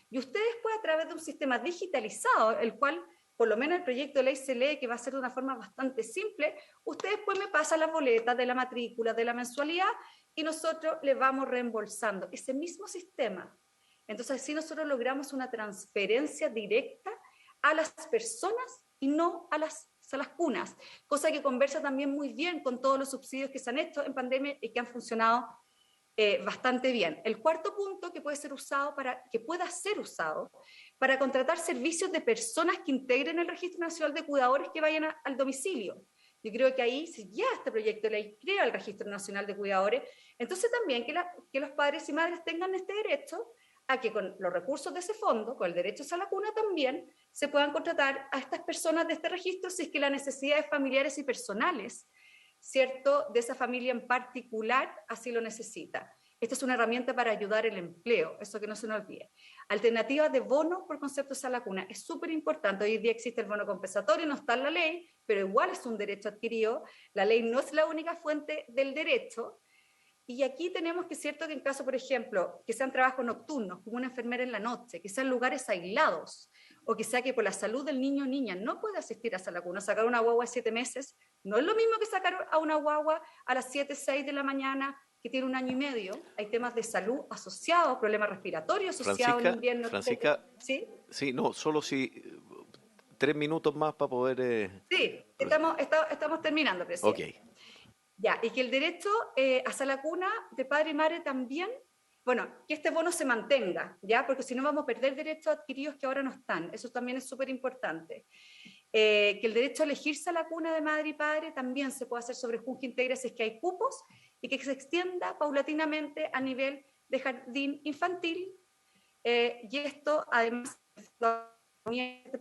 Y usted después, a través de un sistema digitalizado, el cual, por lo menos el proyecto de ley se lee que va a ser de una forma bastante simple, usted después me pasa la boleta de la matrícula, de la mensualidad, y nosotros le vamos reembolsando ese mismo sistema. Entonces, así nosotros logramos una transferencia directa a las personas y no a las cunas, cosa que conversa también muy bien con todos los subsidios que se han hecho en pandemia y que han funcionado bastante bien. El cuarto punto que pueda ser usado para contratar servicios de personas que integren el Registro Nacional de Cuidadores que vayan al domicilio. Yo creo que ahí, si ya este proyecto de ley crea el Registro Nacional de Cuidadores, entonces también que los padres y madres tengan este derecho a que con los recursos de ese fondo, con el derecho a la cuna también, se puedan contratar a estas personas de este registro si es que las necesidades familiares y personales, ¿cierto?, de esa familia en particular así lo necesita. Esta es una herramienta para ayudar el empleo, eso que no se nos olvide. Alternativas de bono por concepto de sala cuna, es súper importante. Hoy día existe el bono compensatorio, no está en la ley, pero igual es un derecho adquirido. La ley no es la única fuente del derecho. Y aquí tenemos que es cierto que en caso, por ejemplo, que sean trabajos nocturnos, como una enfermera en la noche, que sean lugares aislados, o que sea que por la salud del niño o niña no puede asistir a sala cuna, sacar una guagua de 7 meses, no es lo mismo que sacar a una guagua a las 7, 6 de la mañana, que tiene 1 año y medio. Hay temas de salud asociados, problemas respiratorios asociados en invierno. Francisca, ¿sí? Sí, no, solo si 3 minutos más para poder... Sí, estamos terminando, presidente. Ok. Ya, y que el derecho a sala cuna de padre y madre también, bueno, que este bono se mantenga, ¿ya? Porque si no vamos a perder derechos adquiridos que ahora no están. Eso también es súper importante. Que el derecho a elegir sala cuna de madre y padre también se puede hacer sobre Junta Integra si es que hay cupos, y que se extienda paulatinamente a nivel de jardín infantil. Y esto, además, esta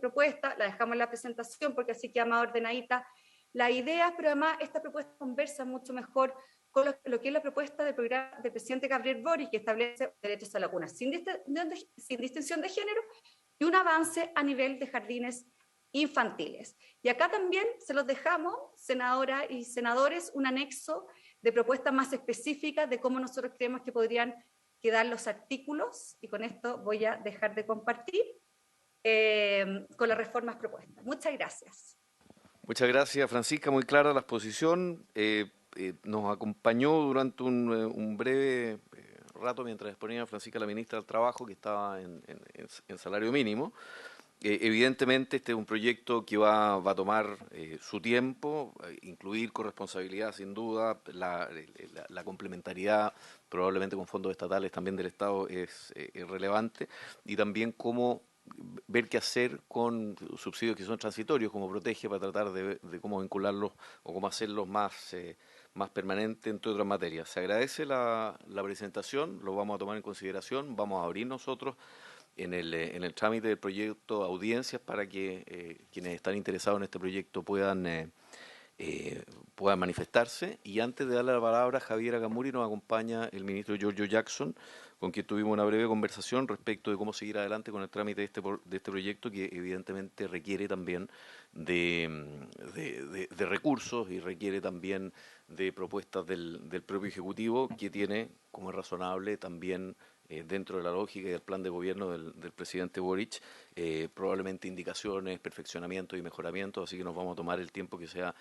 propuesta, la dejamos en la presentación porque así queda más ordenadita la idea, pero además esta propuesta conversa mucho mejor con lo que es la propuesta del programa del presidente Gabriel Boric, que establece derechos a la cuna sin distinción de género y un avance a nivel de jardines infantiles. Y acá también se los dejamos, senadoras y senadores, un anexo de propuestas más específicas de cómo nosotros creemos que podrían quedar los artículos, y con esto voy a dejar de compartir, con las reformas propuestas. Muchas gracias. Muchas gracias, Francisca. Muy clara la exposición. Nos acompañó durante un breve rato mientras exponía Francisca, la ministra del Trabajo, que estaba en salario mínimo. Evidentemente este es un proyecto que va a tomar su tiempo, incluir corresponsabilidad sin duda, la complementariedad probablemente con fondos estatales también del Estado es relevante, y también cómo ver qué hacer con subsidios que son transitorios, cómo protege para tratar de cómo vincularlos o cómo hacerlos más permanentes, entre otras materias. Se agradece la presentación, lo vamos a tomar en consideración, vamos a abrir nosotros en el trámite del proyecto audiencias para que quienes están interesados en este proyecto puedan manifestarse. Y antes de darle la palabra a Javier Agamuri, nos acompaña el ministro Giorgio Jackson, con quien tuvimos una breve conversación respecto de cómo seguir adelante con el trámite de este proyecto, que evidentemente requiere también de recursos y requiere también de propuestas del propio Ejecutivo, que tiene, como es razonable, también dentro de la lógica y del plan de gobierno del presidente Boric, probablemente indicaciones, perfeccionamientos y mejoramientos, así que nos vamos a tomar el tiempo que sea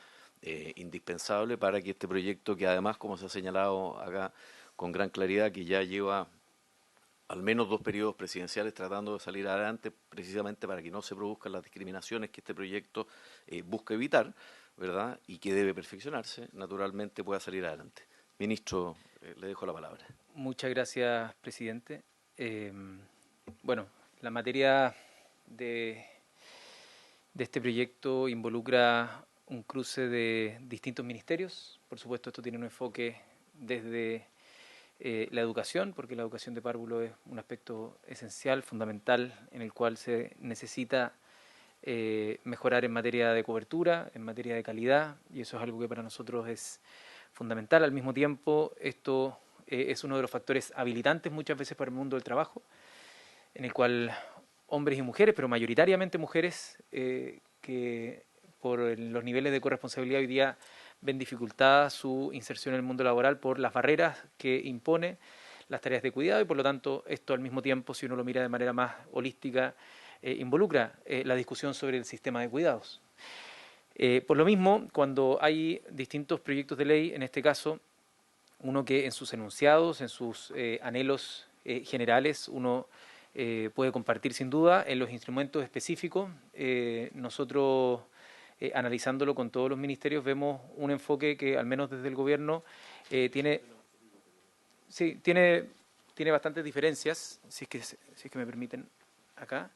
indispensable para que este proyecto, que además, como se ha señalado acá con gran claridad, que ya lleva al menos 2 periodos presidenciales tratando de salir adelante, precisamente para que no se produzcan las discriminaciones que este proyecto busca evitar, ¿verdad?, y que debe perfeccionarse, naturalmente pueda salir adelante. Ministro, le dejo la palabra. Muchas gracias, presidente. Bueno, la materia de este proyecto involucra un cruce de distintos ministerios. Por supuesto, esto tiene un enfoque desde la educación, porque la educación de párvulo es un aspecto esencial, fundamental, en el cual se necesita mejorar en materia de cobertura, en materia de calidad, y eso es algo que para nosotros es fundamental. Al mismo tiempo, esto es uno de los factores habilitantes muchas veces para el mundo del trabajo, en el cual hombres y mujeres, pero mayoritariamente mujeres, que por los niveles de corresponsabilidad hoy día ven dificultada su inserción en el mundo laboral por las barreras que impone las tareas de cuidado, y por lo tanto esto al mismo tiempo, si uno lo mira de manera más holística, involucra la discusión sobre el sistema de cuidados. Por lo mismo, cuando hay distintos proyectos de ley, en este caso, uno que en sus enunciados, en sus anhelos generales, uno puede compartir sin duda, en los instrumentos específicos, nosotros analizándolo con todos los ministerios, vemos un enfoque que al menos desde el gobierno tiene bastantes diferencias, si es que me permiten acá.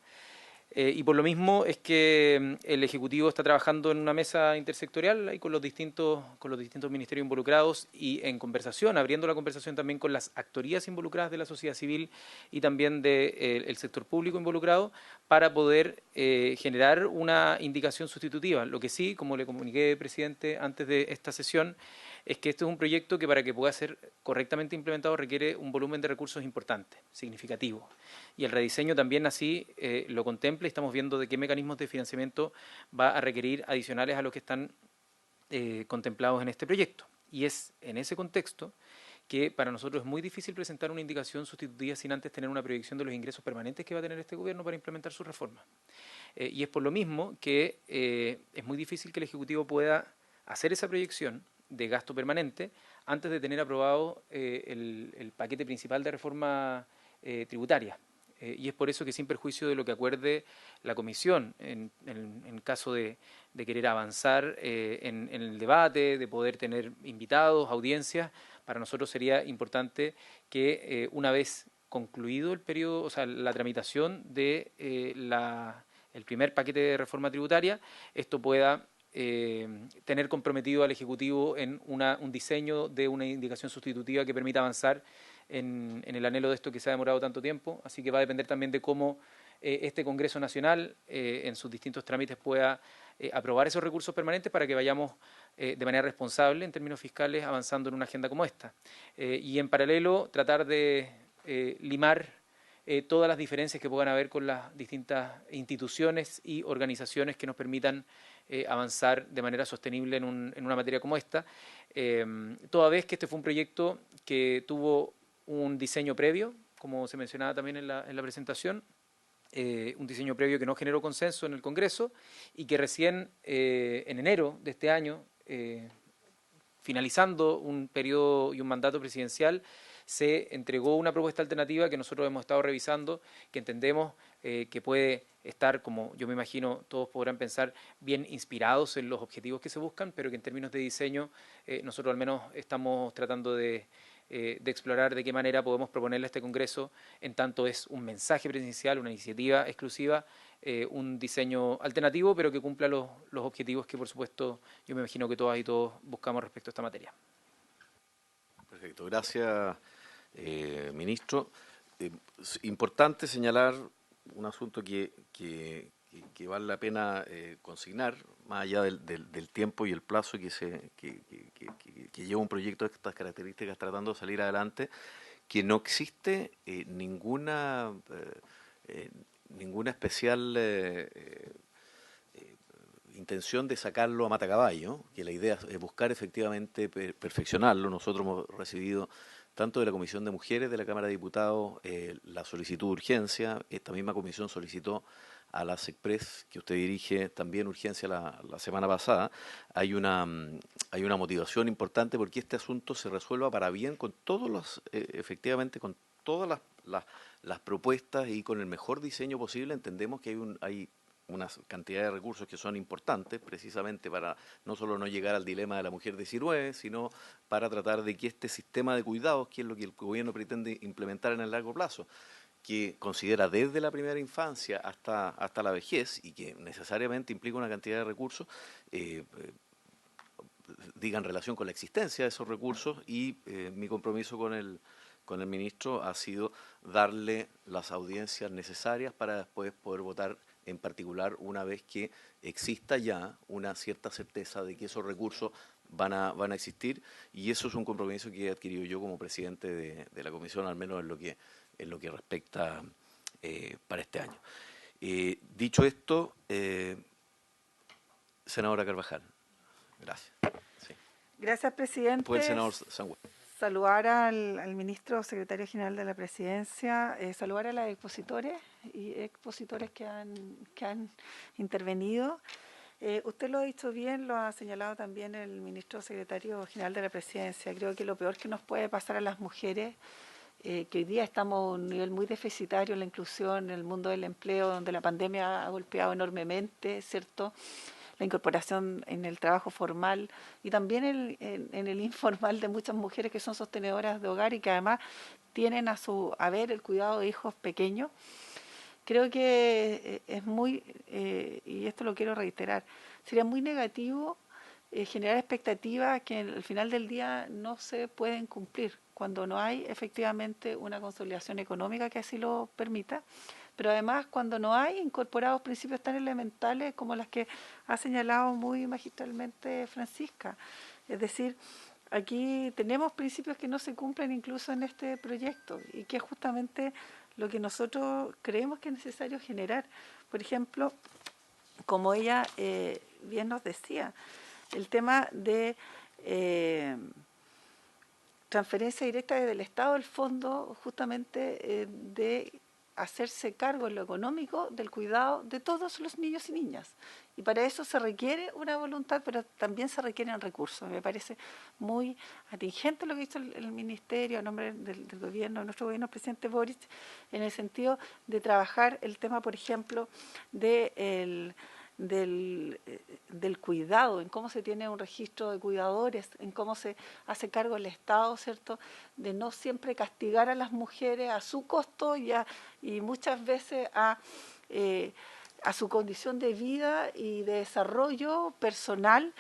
Y por lo mismo es que el Ejecutivo está trabajando en una mesa intersectorial ahí con los distintos ministerios involucrados, y en conversación, abriendo la conversación también con las actorías involucradas de la sociedad civil y también del sector público involucrado, para poder generar una indicación sustitutiva. Lo que sí, como le comuniqué, presidente, antes de esta sesión, es que este es un proyecto que para que pueda ser correctamente implementado requiere un volumen de recursos importante, significativo. Y el rediseño también así lo contempla, y estamos viendo de qué mecanismos de financiamiento va a requerir adicionales a los que están contemplados en este proyecto. Y es en ese contexto que para nosotros es muy difícil presentar una indicación sustitutiva sin antes tener una proyección de los ingresos permanentes que va a tener este gobierno para implementar su reforma. Y es por lo mismo que es muy difícil que el Ejecutivo pueda hacer esa proyección de gasto permanente antes de tener aprobado el paquete principal de reforma tributaria. Y es por eso que, sin perjuicio de lo que acuerde la Comisión, en caso de querer avanzar en el debate, de poder tener invitados, audiencias, para nosotros sería importante que una vez concluido el periodo, o sea, la tramitación de el primer paquete de reforma tributaria, esto pueda tener comprometido al Ejecutivo en un diseño de una indicación sustitutiva que permita avanzar en el anhelo de esto que se ha demorado tanto tiempo. Así que va a depender también de cómo este Congreso Nacional en sus distintos trámites pueda aprobar esos recursos permanentes para que vayamos de manera responsable en términos fiscales avanzando en una agenda como esta. Y en paralelo tratar de limar todas las diferencias que puedan haber con las distintas instituciones y organizaciones que nos permitan avanzar de manera sostenible en una materia como esta, toda vez que este fue un proyecto que tuvo un diseño previo, como se mencionaba también en la presentación, un diseño previo que no generó consenso en el Congreso y que recién en enero de este año, finalizando un periodo y un mandato presidencial, se entregó una propuesta alternativa que nosotros hemos estado revisando, que entendemos que puede estar, como yo me imagino todos podrán pensar, bien inspirados en los objetivos que se buscan, pero que en términos de diseño nosotros al menos estamos tratando de explorar de qué manera podemos proponerle a este Congreso, en tanto es un mensaje presidencial, una iniciativa exclusiva, un diseño alternativo, pero que cumpla los objetivos que, por supuesto, yo me imagino que todas y todos buscamos respecto a esta materia. Perfecto, gracias, ministro. Es importante señalar un asunto que vale la pena consignar, más allá del tiempo y el plazo que lleva un proyecto de estas características tratando de salir adelante, que no existe ninguna especial intención de sacarlo a matacaballo, que la idea es buscar efectivamente perfeccionarlo. Nosotros hemos recibido tanto de la Comisión de Mujeres de la Cámara de Diputados la solicitud de urgencia. Esta misma comisión solicitó a la SECPRES, que usted dirige, también urgencia la semana pasada. Hay una motivación importante porque este asunto se resuelva para bien con todos los, efectivamente, con todas las propuestas y con el mejor diseño posible. Entendemos que hay una cantidad de recursos que son importantes, precisamente para no solo no llegar al dilema de la mujer 19, sino para tratar de que este sistema de cuidados, que es lo que el gobierno pretende implementar en el largo plazo, que considera desde la primera infancia hasta la vejez y que necesariamente implica una cantidad de recursos, diga en relación con la existencia de esos recursos, y mi compromiso con el ministro ha sido darle las audiencias necesarias para después poder votar, en particular una vez que exista ya una cierta certeza de que esos recursos van a existir, y eso es un compromiso que he adquirido yo como presidente de la comisión, al menos en lo que respecta para este año. Dicho esto, senadora Carvajal, gracias. Sí. Gracias, presidente. Después el senador Sangüesa. Saludar al ministro secretario general de la Presidencia, saludar a los expositores y expositores que han intervenido. Usted lo ha dicho bien, lo ha señalado también el ministro secretario general de la Presidencia. Creo que lo peor que nos puede pasar a las mujeres, que hoy día estamos a un nivel muy deficitario en la inclusión, en el mundo del empleo, donde la pandemia ha golpeado enormemente, ¿cierto?, la incorporación en el trabajo formal y también en el informal de muchas mujeres que son sostenedoras de hogar y que además tienen a su haber el cuidado de hijos pequeños. Creo que es muy, y esto lo quiero reiterar, sería muy negativo generar expectativas que al final del día no se pueden cumplir cuando no hay efectivamente una consolidación económica que así lo permita, pero además cuando no hay incorporados principios tan elementales como las que ha señalado muy magistralmente Francisca. Es decir, aquí tenemos principios que no se cumplen incluso en este proyecto y que es justamente lo que nosotros creemos que es necesario generar. Por ejemplo, como ella bien nos decía, el tema de transferencia directa desde el Estado del fondo justamente de hacerse cargo en lo económico del cuidado de todos los niños y niñas. Y para eso se requiere una voluntad, pero también se requieren recursos. Me parece muy atingente lo que hizo el Ministerio a nombre del gobierno, de nuestro gobierno, el presidente Boric, en el sentido de trabajar el tema, por ejemplo, del cuidado, en cómo se tiene un registro de cuidadores, en cómo se hace cargo el Estado, ¿cierto?, de no siempre castigar a las mujeres a su costo y muchas veces a su condición de vida y de desarrollo personal,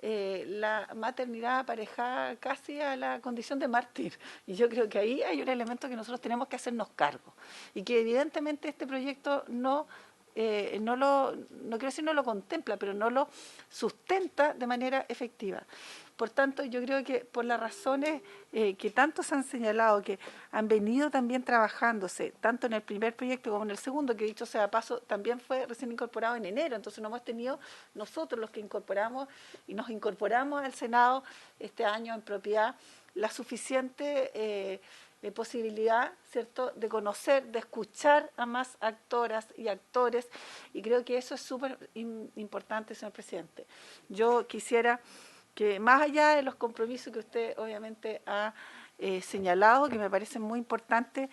la maternidad aparejada casi a la condición de mártir. Y yo creo que ahí hay un elemento que nosotros tenemos que hacernos cargo y que evidentemente este proyecto no quiero decir no lo contempla, pero no lo sustenta de manera efectiva. Por tanto, yo creo que por las razones que tanto se han señalado, que han venido también trabajándose, tanto en el primer proyecto como en el segundo, que dicho sea de paso, también fue recién incorporado en enero, entonces no hemos tenido nosotros los que incorporamos y nos incorporamos al Senado este año en propiedad la suficiente posibilidad, ¿cierto?, de conocer, de escuchar a más actoras y actores, y creo que eso es súper importante, señor presidente. Yo quisiera que, más allá de los compromisos que usted obviamente ha señalado, que me parecen muy importantes,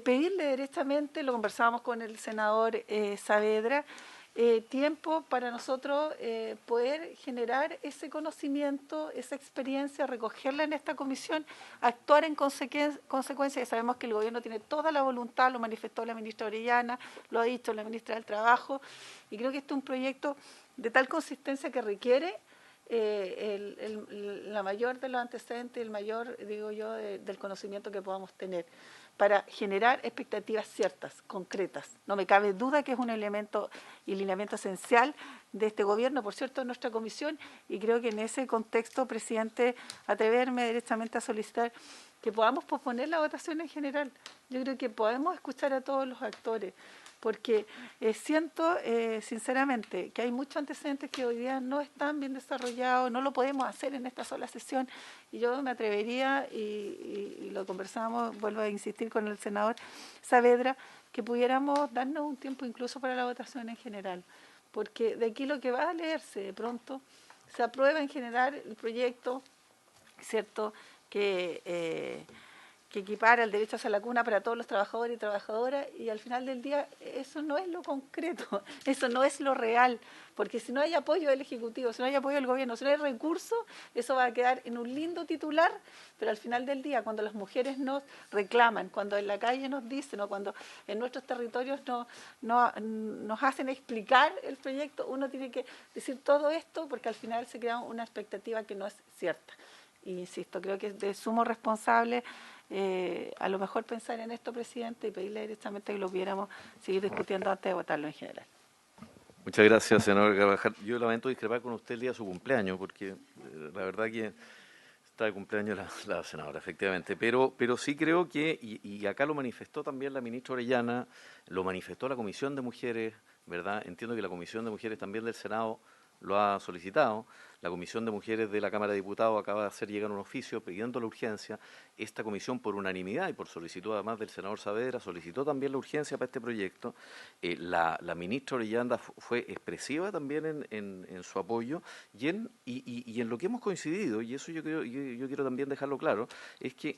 pedirle directamente, lo conversábamos con el senador Saavedra, tiempo para nosotros poder generar ese conocimiento, esa experiencia, recogerla en esta comisión, actuar en consecuencia. Sabemos que el gobierno tiene toda la voluntad, lo manifestó la ministra Orellana, lo ha dicho la ministra del Trabajo, y creo que este es un proyecto de tal consistencia que requiere la mayor de los antecedentes, el mayor, digo yo, del conocimiento que podamos tener, para generar expectativas ciertas, concretas. No me cabe duda que es un elemento y lineamiento esencial de este gobierno, por cierto, de nuestra comisión, y creo que en ese contexto, presidente, atreverme directamente a solicitar que podamos posponer la votación en general. Yo creo que podemos escuchar a todos los actores, porque siento sinceramente que hay muchos antecedentes que hoy día no están bien desarrollados, no lo podemos hacer en esta sola sesión, y yo me atrevería, y lo conversamos, vuelvo a insistir con el senador Saavedra, que pudiéramos darnos un tiempo incluso para la votación en general, porque de aquí lo que va a leerse de pronto, se aprueba en general el proyecto, ¿cierto?, que equipara el derecho hacia la cuna para todos los trabajadores y trabajadoras, y al final del día eso no es lo concreto, eso no es lo real, porque si no hay apoyo del Ejecutivo, si no hay apoyo del Gobierno, si no hay recursos, eso va a quedar en un lindo titular, pero al final del día, cuando las mujeres nos reclaman, cuando en la calle nos dicen, o cuando en nuestros territorios nos hacen explicar el proyecto, uno tiene que decir todo esto, porque al final se crea una expectativa que no es cierta. Y insisto, creo que es de sumo responsable a lo mejor pensar en esto, presidente, y pedirle directamente que lo pudiéramos seguir discutiendo antes de votarlo en general. Muchas gracias, senador Carvajal. Yo lamento discrepar con usted el día de su cumpleaños, porque la verdad que está de cumpleaños la senadora, efectivamente. Pero sí creo que, y acá lo manifestó también la ministra Orellana, lo manifestó la Comisión de Mujeres, ¿verdad? Entiendo que la Comisión de Mujeres también del Senado lo ha solicitado. La Comisión de Mujeres de la Cámara de Diputados acaba de hacer llegar un oficio pidiendo la urgencia. Esta comisión, por unanimidad y por solicitud además del senador Saavedra, solicitó también la urgencia para este proyecto. La ministra Orellana fue expresiva también en su apoyo y en lo que hemos coincidido, y eso yo quiero también dejarlo claro, es que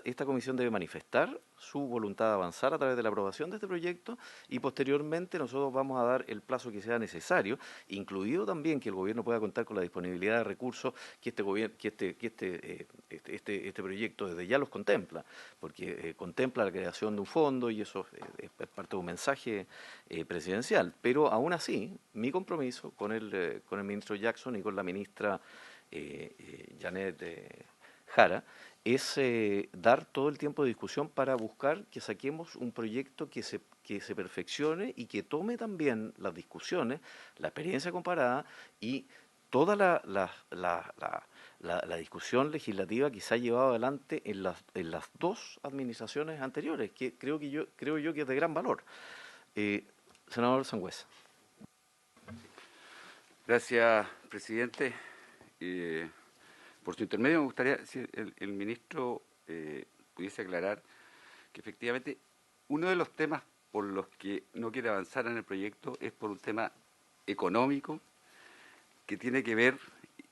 esta comisión debe manifestar su voluntad de avanzar a través de la aprobación de este proyecto, y posteriormente nosotros vamos a dar el plazo que sea necesario, incluido también que el gobierno pueda contar con la disponibilidad de recursos que este proyecto desde ya los contempla, porque contempla la creación de un fondo, y eso es parte de un mensaje presidencial. Pero aún así, mi compromiso con el ministro Jackson y con la ministra Janet Jara es dar todo el tiempo de discusión para buscar que saquemos un proyecto que se perfeccione y que tome también las discusiones, la experiencia comparada y toda la discusión legislativa que se ha llevado adelante en las dos administraciones anteriores, que creo yo que es de gran valor. Senador Sangüesa. Gracias, presidente. Por su intermedio me gustaría si el ministro pudiese aclarar que efectivamente uno de los temas por los que no quiere avanzar en el proyecto es por un tema económico que tiene que ver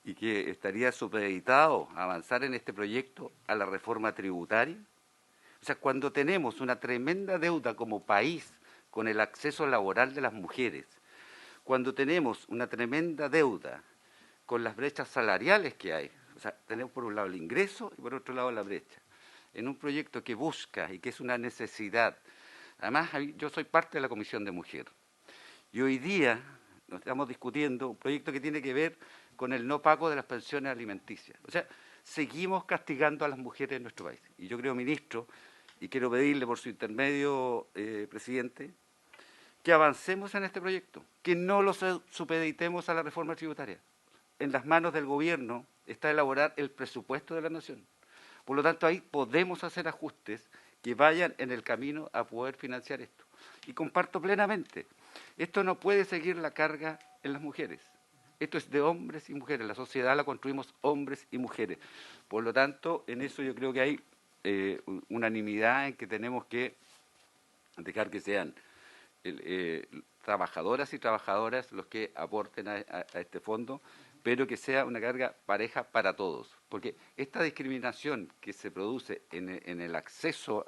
y que estaría supeditado a avanzar en este proyecto a la reforma tributaria. O sea, cuando tenemos una tremenda deuda como país con el acceso laboral de las mujeres, cuando tenemos una tremenda deuda con las brechas salariales que hay, o sea, tenemos por un lado el ingreso y por otro lado la brecha, en un proyecto que busca y que es una necesidad. Además, yo soy parte de la Comisión de Mujeres y hoy día nos estamos discutiendo un proyecto que tiene que ver con el no pago de las pensiones alimenticias. O sea, seguimos castigando a las mujeres en nuestro país. Y yo creo, ministro, y quiero pedirle por su intermedio, presidente, que avancemos en este proyecto, que no lo supeditemos a la reforma tributaria. En las manos del gobierno está elaborar el presupuesto de la nación. Por lo tanto, ahí podemos hacer ajustes que vayan en el camino a poder financiar esto. Y comparto plenamente, esto no puede seguir la carga en las mujeres. Esto es de hombres y mujeres, la sociedad la construimos hombres y mujeres. Por lo tanto, en eso yo creo que hay unanimidad en que tenemos que dejar que sean trabajadoras y trabajadoras los que aporten a este fondo, pero que sea una carga pareja para todos. Porque esta discriminación que se produce en el acceso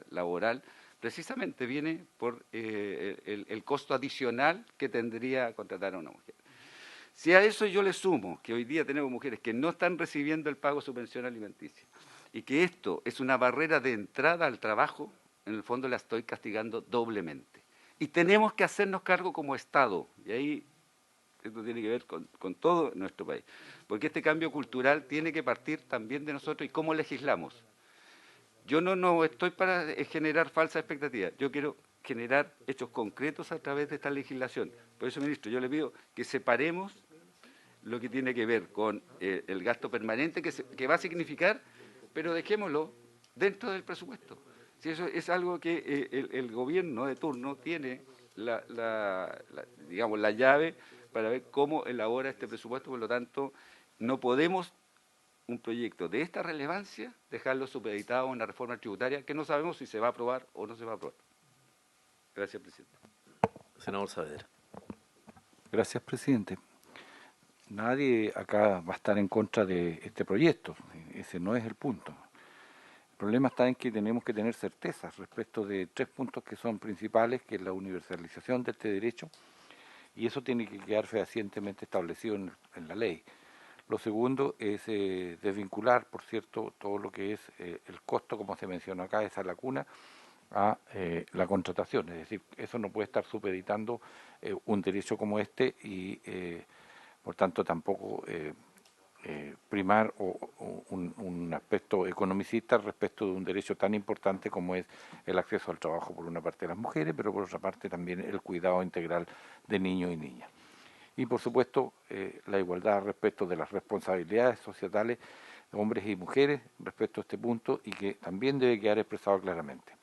laboral precisamente viene por el costo adicional que tendría contratar a una mujer. Si a eso yo le sumo que hoy día tenemos mujeres que no están recibiendo el pago de su pensión alimenticia y que esto es una barrera de entrada al trabajo, en el fondo la estoy castigando doblemente. Y tenemos que hacernos cargo como Estado, y ahí esto tiene que ver con todo nuestro país, porque este cambio cultural tiene que partir también de nosotros y cómo legislamos. Yo no estoy para generar falsas expectativas, yo quiero generar hechos concretos a través de esta legislación. Por eso, ministro, yo le pido que separemos lo que tiene que ver con el gasto permanente que va a significar, pero dejémoslo dentro del presupuesto. Si eso es algo que el gobierno de turno tiene digamos, la llave para ver cómo elabora este presupuesto, por lo tanto, no podemos un proyecto de esta relevancia dejarlo supeditado a una reforma tributaria que no sabemos si se va a aprobar o no se va a aprobar. Gracias, presidente. Senador Saavedra. Gracias, presidente. Nadie acá va a estar en contra de este proyecto, ese no es el punto. El problema está en que tenemos que tener certezas respecto de 3 puntos que son principales, que es la universalización de este derecho, y eso tiene que quedar fehacientemente establecido en la ley. Lo segundo es desvincular, por cierto, todo lo que es el costo, como se mencionó acá, esa lacuna, a la contratación. Es decir, eso no puede estar supeditando un derecho como este y, por tanto, tampoco primar un aspecto economicista respecto de un derecho tan importante como es el acceso al trabajo por una parte de las mujeres, pero por otra parte también el cuidado integral de niños y niñas. Y por supuesto la igualdad respecto de las responsabilidades societales de hombres y mujeres respecto a este punto y que también debe quedar expresado claramente.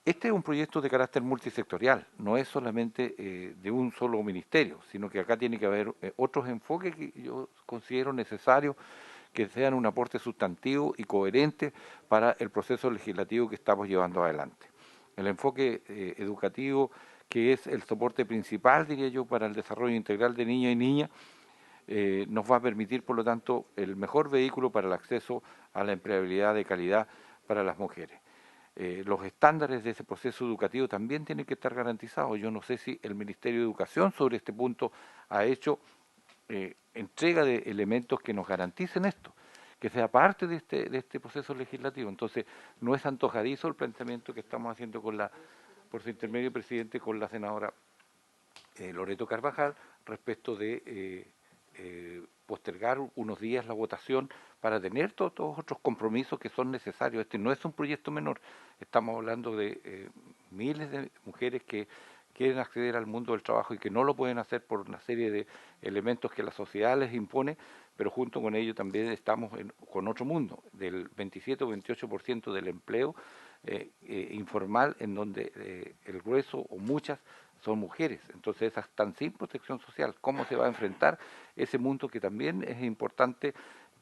Este es un proyecto de carácter multisectorial, no es solamente de un solo ministerio, sino que acá tiene que haber otros enfoques que yo considero necesarios que sean un aporte sustantivo y coherente para el proceso legislativo que estamos llevando adelante. El enfoque educativo, que es el soporte principal, diría yo, para el desarrollo integral de niños y niñas, nos va a permitir, por lo tanto, el mejor vehículo para el acceso a la empleabilidad de calidad para las mujeres. Los estándares de ese proceso educativo también tienen que estar garantizados. Yo no sé si el Ministerio de Educación sobre este punto ha hecho entrega de elementos que nos garanticen esto, que sea parte de este proceso legislativo. Entonces, no es antojadizo el planteamiento que estamos haciendo por su intermedio, presidente, con la senadora Loreto Carvajal respecto de postergar unos días la votación para tener todos otros compromisos que son necesarios. Este no es un proyecto menor, estamos hablando de miles de mujeres que quieren acceder al mundo del trabajo y que no lo pueden hacer por una serie de elementos que la sociedad les impone, pero junto con ello también estamos con otro mundo, del 27 o 28% del empleo informal, en donde el grueso o muchas son mujeres. Entonces esas están sin protección social. ¿Cómo se va a enfrentar ese mundo que también es importante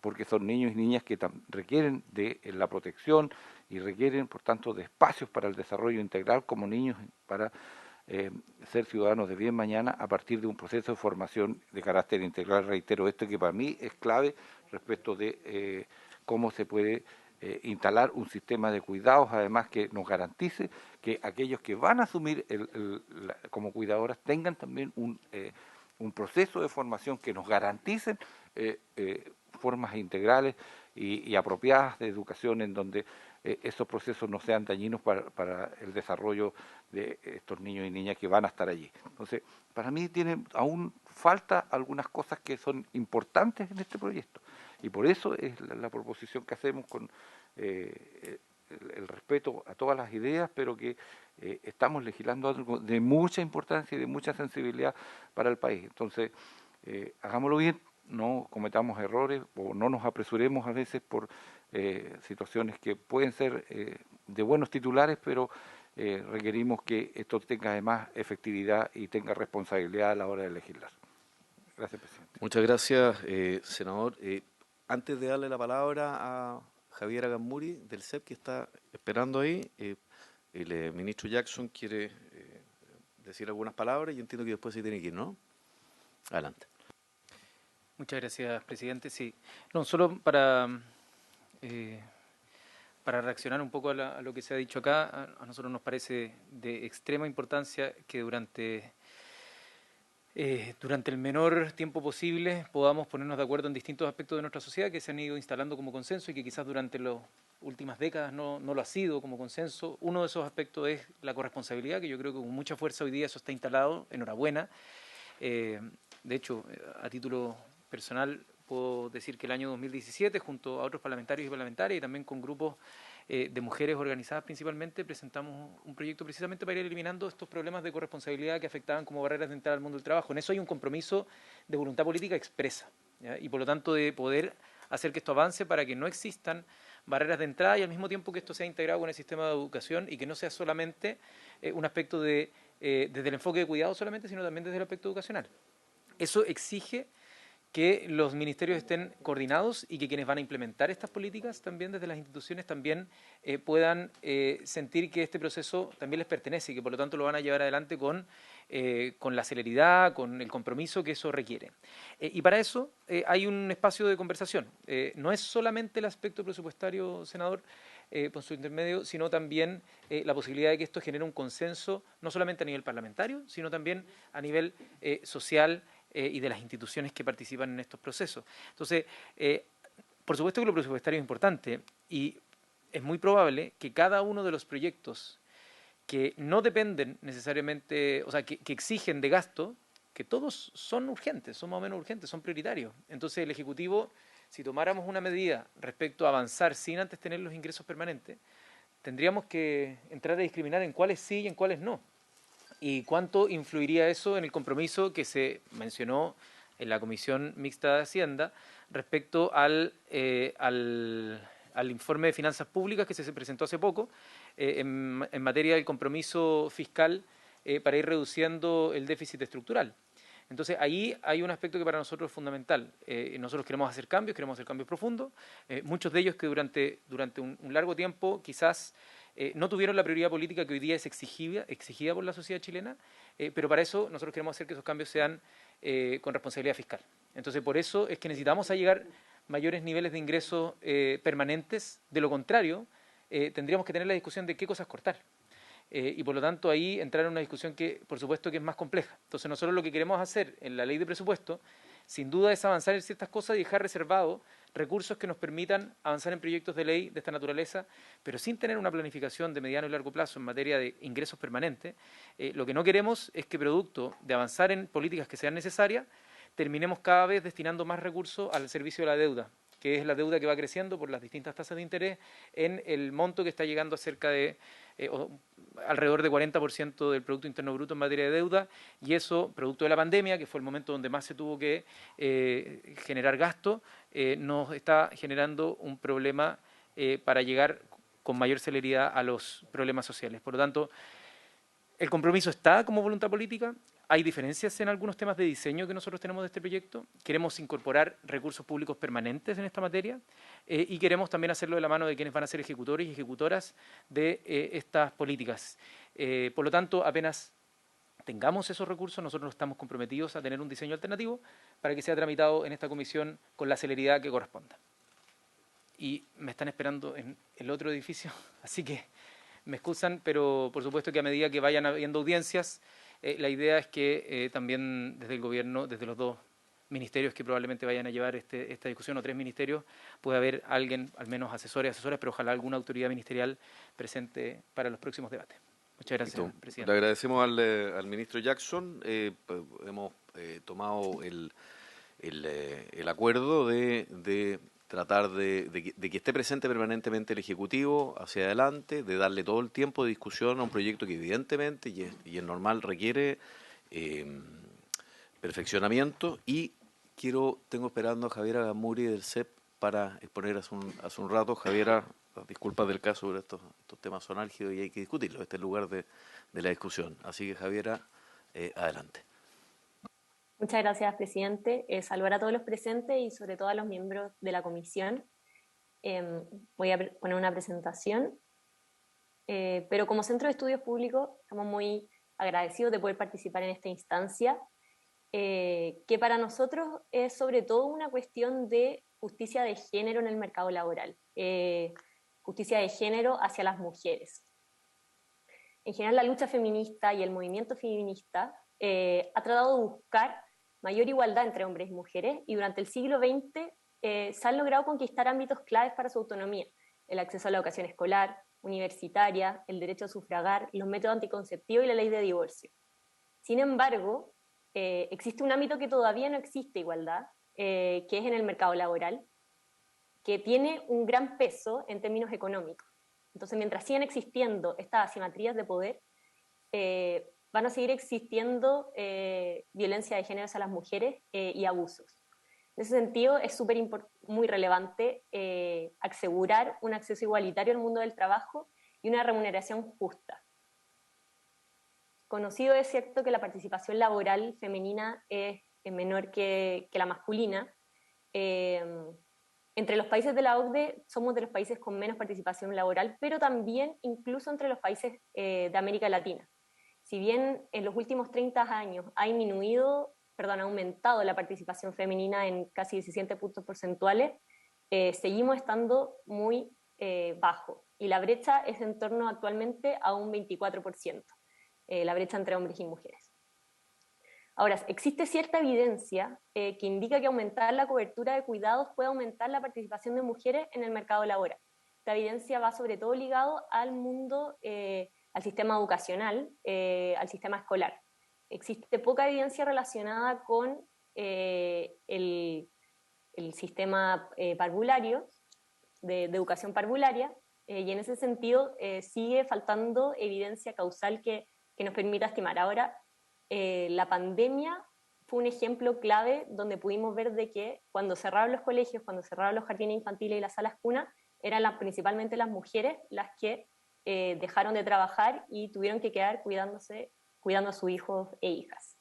porque son niños y niñas que requieren de la protección y requieren, por tanto, de espacios para el desarrollo integral como niños para ser ciudadanos de bien mañana a partir de un proceso de formación de carácter integral? Reitero esto que para mí es clave respecto de cómo se puede instalar un sistema de cuidados, además que nos garantice que aquellos que van a asumir como cuidadoras tengan también un proceso de formación que nos garanticen formas integrales y apropiadas de educación en donde esos procesos no sean dañinos para el desarrollo de estos niños y niñas que van a estar allí. Entonces, para mí aún falta algunas cosas que son importantes en este proyecto. Y por eso es la proposición que hacemos con el respeto a todas las ideas, pero que estamos legislando algo de mucha importancia y de mucha sensibilidad para el país. Entonces, hagámoslo bien, no cometamos errores o no nos apresuremos a veces por situaciones que pueden ser de buenos titulares, pero requerimos que esto tenga además efectividad y tenga responsabilidad a la hora de legislar. Gracias, presidente. Muchas gracias, senador. Antes de darle la palabra a Javiera Gamuri del CEP, que está esperando ahí. El ministro Jackson quiere decir algunas palabras y entiendo que después se tiene que ir, ¿no? Adelante. Muchas gracias, presidente. Sí, no, solo para reaccionar un poco a lo que se ha dicho acá, a nosotros nos parece de extrema importancia que durante el menor tiempo posible podamos ponernos de acuerdo en distintos aspectos de nuestra sociedad que se han ido instalando como consenso y que quizás durante las últimas décadas no lo ha sido como consenso. Uno de esos aspectos es la corresponsabilidad, que yo creo que con mucha fuerza hoy día eso está instalado. Enhorabuena. De hecho, a título personal puedo decir que el año 2017, junto a otros parlamentarios y parlamentarias y también con grupos de mujeres organizadas principalmente, presentamos un proyecto precisamente para ir eliminando estos problemas de corresponsabilidad que afectaban como barreras de entrada al mundo del trabajo. En eso hay un compromiso de voluntad política expresa, ¿ya? Y por lo tanto de poder hacer que esto avance para que no existan barreras de entrada y al mismo tiempo que esto sea integrado con el sistema de educación y que no sea solamente un aspecto desde el enfoque de cuidado solamente, sino también desde el aspecto educacional. Eso exige que los ministerios estén coordinados y que quienes van a implementar estas políticas también desde las instituciones también puedan sentir que este proceso también les pertenece y que por lo tanto lo van a llevar adelante con la celeridad, con el compromiso que eso requiere. Y para eso hay un espacio de conversación. No es solamente el aspecto presupuestario, senador, por su intermedio, sino también la posibilidad de que esto genere un consenso, no solamente a nivel parlamentario, sino también a nivel social y de las instituciones que participan en estos procesos. Entonces, por supuesto que lo presupuestario es importante y es muy probable que cada uno de los proyectos que no dependen necesariamente, o sea, que exigen de gasto, que todos son urgentes, son más o menos urgentes, son prioritarios. Entonces, el Ejecutivo, si tomáramos una medida respecto a avanzar sin antes tener los ingresos permanentes, tendríamos que entrar a discriminar en cuáles sí y en cuáles no. ¿Y cuánto influiría eso en el compromiso que se mencionó en la Comisión Mixta de Hacienda respecto al informe de finanzas públicas que se presentó hace poco en materia del compromiso fiscal para ir reduciendo el déficit estructural? Entonces, ahí hay un aspecto que para nosotros es fundamental. Nosotros queremos hacer cambios profundos, muchos de ellos que durante un largo tiempo quizás no tuvieron la prioridad política que hoy día es exigida por la sociedad chilena, pero para eso nosotros queremos hacer que esos cambios sean con responsabilidad fiscal. Entonces, por eso es que necesitamos llegar mayores niveles de ingresos permanentes. De lo contrario, tendríamos que tener la discusión de qué cosas cortar. Y por lo tanto ahí entrar en una discusión que por supuesto que es más compleja. Entonces nosotros lo que queremos hacer en la ley de presupuesto sin duda es avanzar en ciertas cosas y dejar reservados recursos que nos permitan avanzar en proyectos de ley de esta naturaleza, pero sin tener una planificación de mediano y largo plazo en materia de ingresos permanentes. Lo que no queremos es que producto de avanzar en políticas que sean necesarias, terminemos cada vez destinando más recursos al servicio de la deuda, que es la deuda que va creciendo por las distintas tasas de interés en el monto que está llegando a cerca de alrededor de 40% del Producto Interno Bruto en materia de deuda, y eso, producto de la pandemia, que fue el momento donde más se tuvo que generar gasto, nos está generando un problema para llegar con mayor celeridad a los problemas sociales. Por lo tanto, el compromiso está como voluntad política. Hay diferencias en algunos temas de diseño que nosotros tenemos de este proyecto. Queremos incorporar recursos públicos permanentes en esta materia y queremos también hacerlo de la mano de quienes van a ser ejecutores y ejecutoras de estas políticas. Por lo tanto, apenas tengamos esos recursos, nosotros estamos comprometidos a tener un diseño alternativo para que sea tramitado en esta comisión con la celeridad que corresponda. Y me están esperando en el otro edificio, así que me excusan, pero por supuesto que a medida que vayan habiendo audiencias, la idea es que también desde el gobierno, desde los dos ministerios que probablemente vayan a llevar esta discusión, o 3 ministerios, puede haber alguien, al menos asoras, pero ojalá alguna autoridad ministerial presente para los próximos debates. Muchas gracias, presidente. Le agradecemos al ministro Jackson. Hemos tomado el acuerdo de tratar de que esté presente permanentemente el Ejecutivo hacia adelante, de darle todo el tiempo de discusión a un proyecto que evidentemente y es normal requiere perfeccionamiento, y tengo esperando a Javiera Gamuri del CEP para exponer hace un rato. Javiera, disculpas del caso, pero estos temas son álgidos y hay que discutirlos. Este es el lugar de la discusión. Así que, Javiera, adelante. Muchas gracias, presidente. Saludar a todos los presentes y sobre todo a los miembros de la comisión. Voy a poner una presentación, pero como Centro de Estudios Públicos estamos muy agradecidos de poder participar en esta instancia, que para nosotros es sobre todo una cuestión de justicia de género en el mercado laboral, justicia de género hacia las mujeres. En general, la lucha feminista y el movimiento feminista ha tratado de buscar mayor igualdad entre hombres y mujeres, y durante el siglo XX se han logrado conquistar ámbitos claves para su autonomía: el acceso a la educación escolar, universitaria, el derecho a sufragar, los métodos anticonceptivos y la ley de divorcio. Sin embargo, existe un ámbito que todavía no existe igualdad, que es en el mercado laboral, que tiene un gran peso en términos económicos. Entonces, mientras sigan existiendo estas asimetrías de poder, van a seguir existiendo violencia de género hacia las mujeres y abusos. En ese sentido, es muy relevante asegurar un acceso igualitario al mundo del trabajo y una remuneración justa. Conocido es cierto que la participación laboral femenina es menor que la masculina. Entre los países de la OCDE somos de los países con menos participación laboral, pero también incluso entre los países de América Latina. Si bien en los últimos 30 años ha aumentado la participación femenina en casi 17 puntos porcentuales, seguimos estando muy bajo, y la brecha es en torno actualmente a un 24%, la brecha entre hombres y mujeres. Ahora, existe cierta evidencia que indica que aumentar la cobertura de cuidados puede aumentar la participación de mujeres en el mercado laboral. Esta evidencia va sobre todo ligado al mundo, al sistema educacional, al sistema escolar. Existe poca evidencia relacionada con el sistema parvulario, de educación parvularia, y en ese sentido sigue faltando evidencia causal que nos permita estimar. Ahora, la pandemia fue un ejemplo clave donde pudimos ver de que cuando cerraron los colegios, cuando cerraron los jardines infantiles y las salas cunas, eran principalmente las mujeres las que dejaron de trabajar y tuvieron que quedar cuidando a sus hijos e hijas.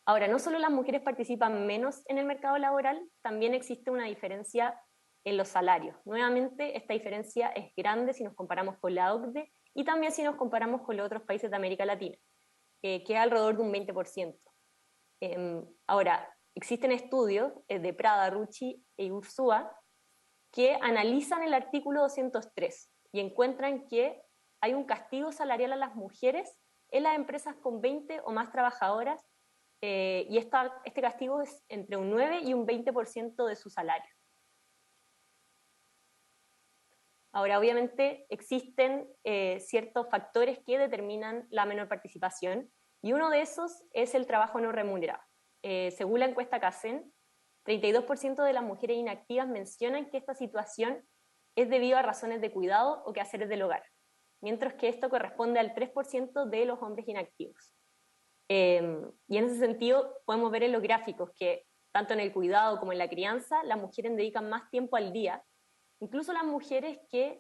Ahora, no solo las mujeres participan menos en el mercado laboral, también existe una diferencia en los salarios. Nuevamente, esta diferencia es grande si nos comparamos con la OCDE y también si nos comparamos con los otros países de América Latina, que es alrededor de un 20%. Ahora, existen estudios de Prada, Rucci e Ursúa que analizan el artículo 203 y encuentran que hay un castigo salarial a las mujeres en las empresas con 20 o más trabajadoras, y este castigo es entre un 9 y un 20% de su salario. Ahora, obviamente, existen ciertos factores que determinan la menor participación, y uno de esos es el trabajo no remunerado. Según la encuesta CACEN, 32% de las mujeres inactivas mencionan que esta situación es debido a razones de cuidado o quehaceres del hogar, mientras que esto corresponde al 3% de los hombres inactivos. Y en ese sentido podemos ver en los gráficos que tanto en el cuidado como en la crianza las mujeres dedican más tiempo al día, incluso las mujeres que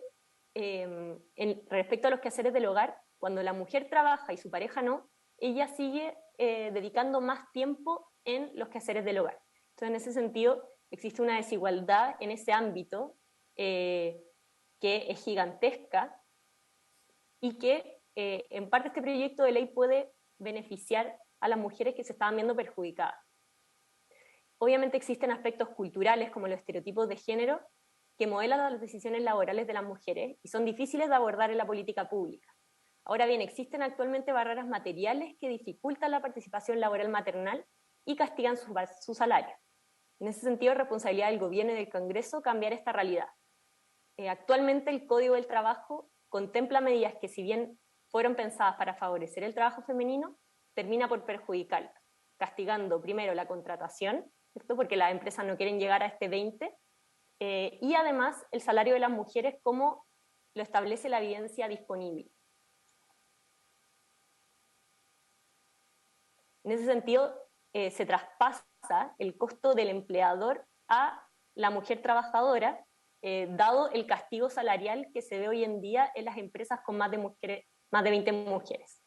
respecto a los quehaceres del hogar, cuando la mujer trabaja y su pareja no, ella sigue dedicando más tiempo en los quehaceres del hogar. Entonces, en ese sentido, existe una desigualdad en ese ámbito que es gigantesca y que en parte este proyecto de ley puede beneficiar a las mujeres que se estaban viendo perjudicadas. Obviamente existen aspectos culturales como los estereotipos de género que modelan las decisiones laborales de las mujeres y son difíciles de abordar en la política pública. Ahora bien, existen actualmente barreras materiales que dificultan la participación laboral maternal y castigan su salario. En ese sentido, es responsabilidad del gobierno y del Congreso cambiar esta realidad. Actualmente el Código del Trabajo contempla medidas que, si bien fueron pensadas para favorecer el trabajo femenino, termina por perjudicarlo, castigando primero la contratación, ¿cierto? Porque las empresas no quieren llegar a este 20%, y además el salario de las mujeres como lo establece la evidencia disponible. En ese sentido, se traspasa el costo del empleador a la mujer trabajadora, dado el castigo salarial que se ve hoy en día en las empresas con más de 20 mujeres.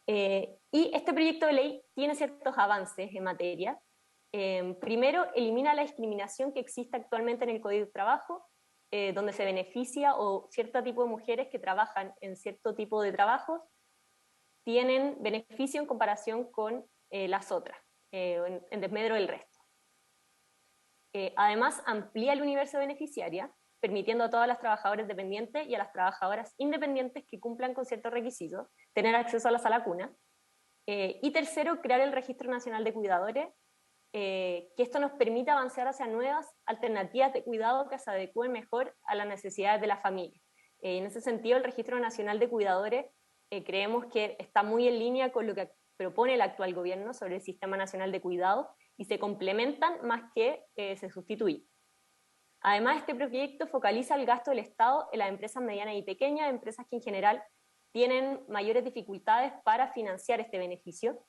Y este proyecto de ley tiene ciertos avances en materia. Primero, elimina la discriminación que existe actualmente en el Código de Trabajo, donde se beneficia o cierto tipo de mujeres que trabajan en cierto tipo de trabajos tienen beneficio en comparación con las otras, en desmedro del resto. Además, amplía el universo beneficiaria, permitiendo a todas las trabajadoras dependientes y a las trabajadoras independientes que cumplan con ciertos requisitos tener acceso a la sala cuna. Y tercero, crear el Registro Nacional de Cuidadores, que esto nos permita avanzar hacia nuevas alternativas de cuidado que se adecúen mejor a las necesidades de la familia. En ese sentido, el Registro Nacional de Cuidadores creemos que está muy en línea con lo que propone el actual gobierno sobre el Sistema Nacional de Cuidado y se complementan más que se sustituyen. Además, este proyecto focaliza el gasto del Estado en las empresas medianas y pequeñas, empresas que en general tienen mayores dificultades para financiar este beneficio.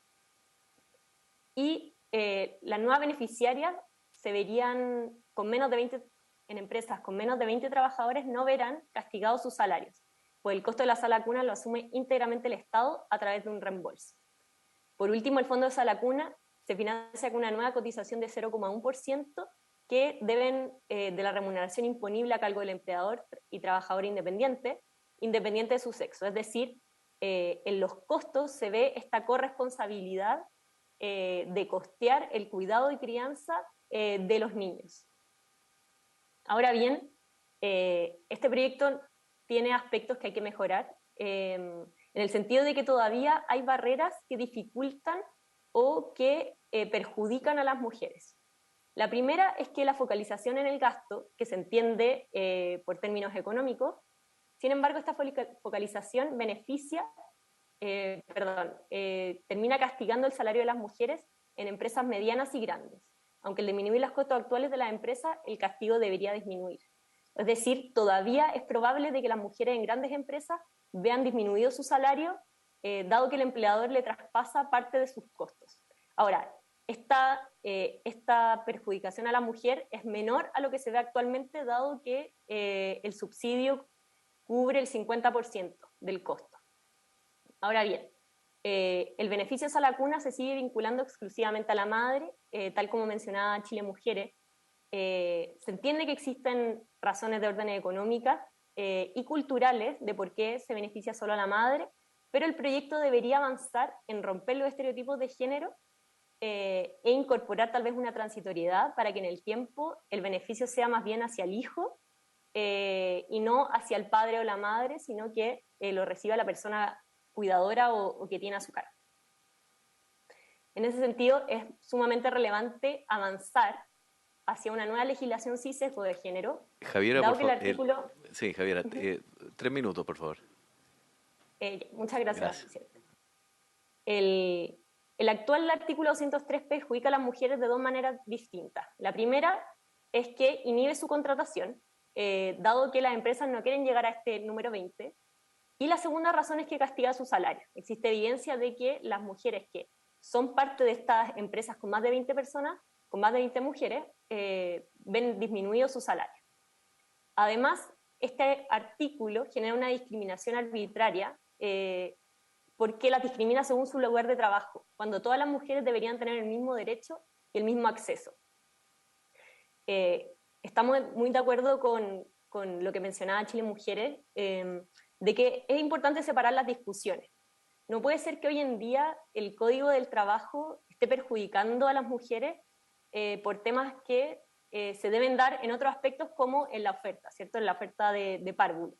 Y las nuevas beneficiarias se verían con menos de 20, en empresas con menos de 20 trabajadores no verán castigados sus salarios, pues el costo de la sala cuna lo asume íntegramente el Estado a través de un reembolso. Por último, el fondo de sala cuna se financia con una nueva cotización de 0,1% que deben de la remuneración imponible a cargo del empleador y trabajador independiente de su sexo. Es decir, en los costos se ve esta corresponsabilidad de costear el cuidado y crianza de los niños. Ahora bien, este proyecto tiene aspectos que hay que mejorar, en el sentido de que todavía hay barreras que dificultan o que perjudican a las mujeres. La primera es que la focalización en el gasto, que se entiende por términos económicos, sin embargo, esta focalización termina castigando el salario de las mujeres en empresas medianas y grandes. Aunque al disminuir los costos actuales de las empresas, el castigo debería disminuir. Es decir, todavía es probable de que las mujeres en grandes empresas vean disminuido su salario, dado que el empleador le traspasa parte de sus costos. Ahora, esta perjudicación a la mujer es menor a lo que se ve actualmente, dado que el subsidio cubre el 50% del costo. Ahora bien, el beneficio a sala cuna se sigue vinculando exclusivamente a la madre, tal como mencionaba Chile Mujeres. Se entiende que existen razones de orden económicas y culturales de por qué se beneficia solo a la madre, pero el proyecto debería avanzar en romper los estereotipos de género e incorporar tal vez una transitoriedad para que en el tiempo el beneficio sea más bien hacia el hijo y no hacia el padre o la madre, sino que lo reciba la persona cuidadora o que tiene a su cargo. En ese sentido, es sumamente relevante avanzar hacia una nueva legislación sin sesgo de género. Javiera, dado por que el favor. artículo... Sí, Javiera, 3 minutos, por favor. Muchas gracias, presidente. El actual artículo 203 perjudica a las mujeres de dos maneras distintas. La primera es que inhibe su contratación, dado que las empresas no quieren llegar a este número 20. Y la segunda razón es que castiga su salario. Existe evidencia de que las mujeres que son parte de estas empresas con más de 20 personas, con más de 20 mujeres, ven disminuido su salario. Además, este artículo genera una discriminación arbitraria porque las discrimina según su lugar de trabajo, cuando todas las mujeres deberían tener el mismo derecho y el mismo acceso. Estamos muy de acuerdo con lo que mencionaba Chile Mujeres, de que es importante separar las discusiones. No puede ser que hoy en día el Código del Trabajo esté perjudicando a las mujeres por temas que se deben dar en otros aspectos como en la oferta, ¿cierto? En la oferta de párvulo.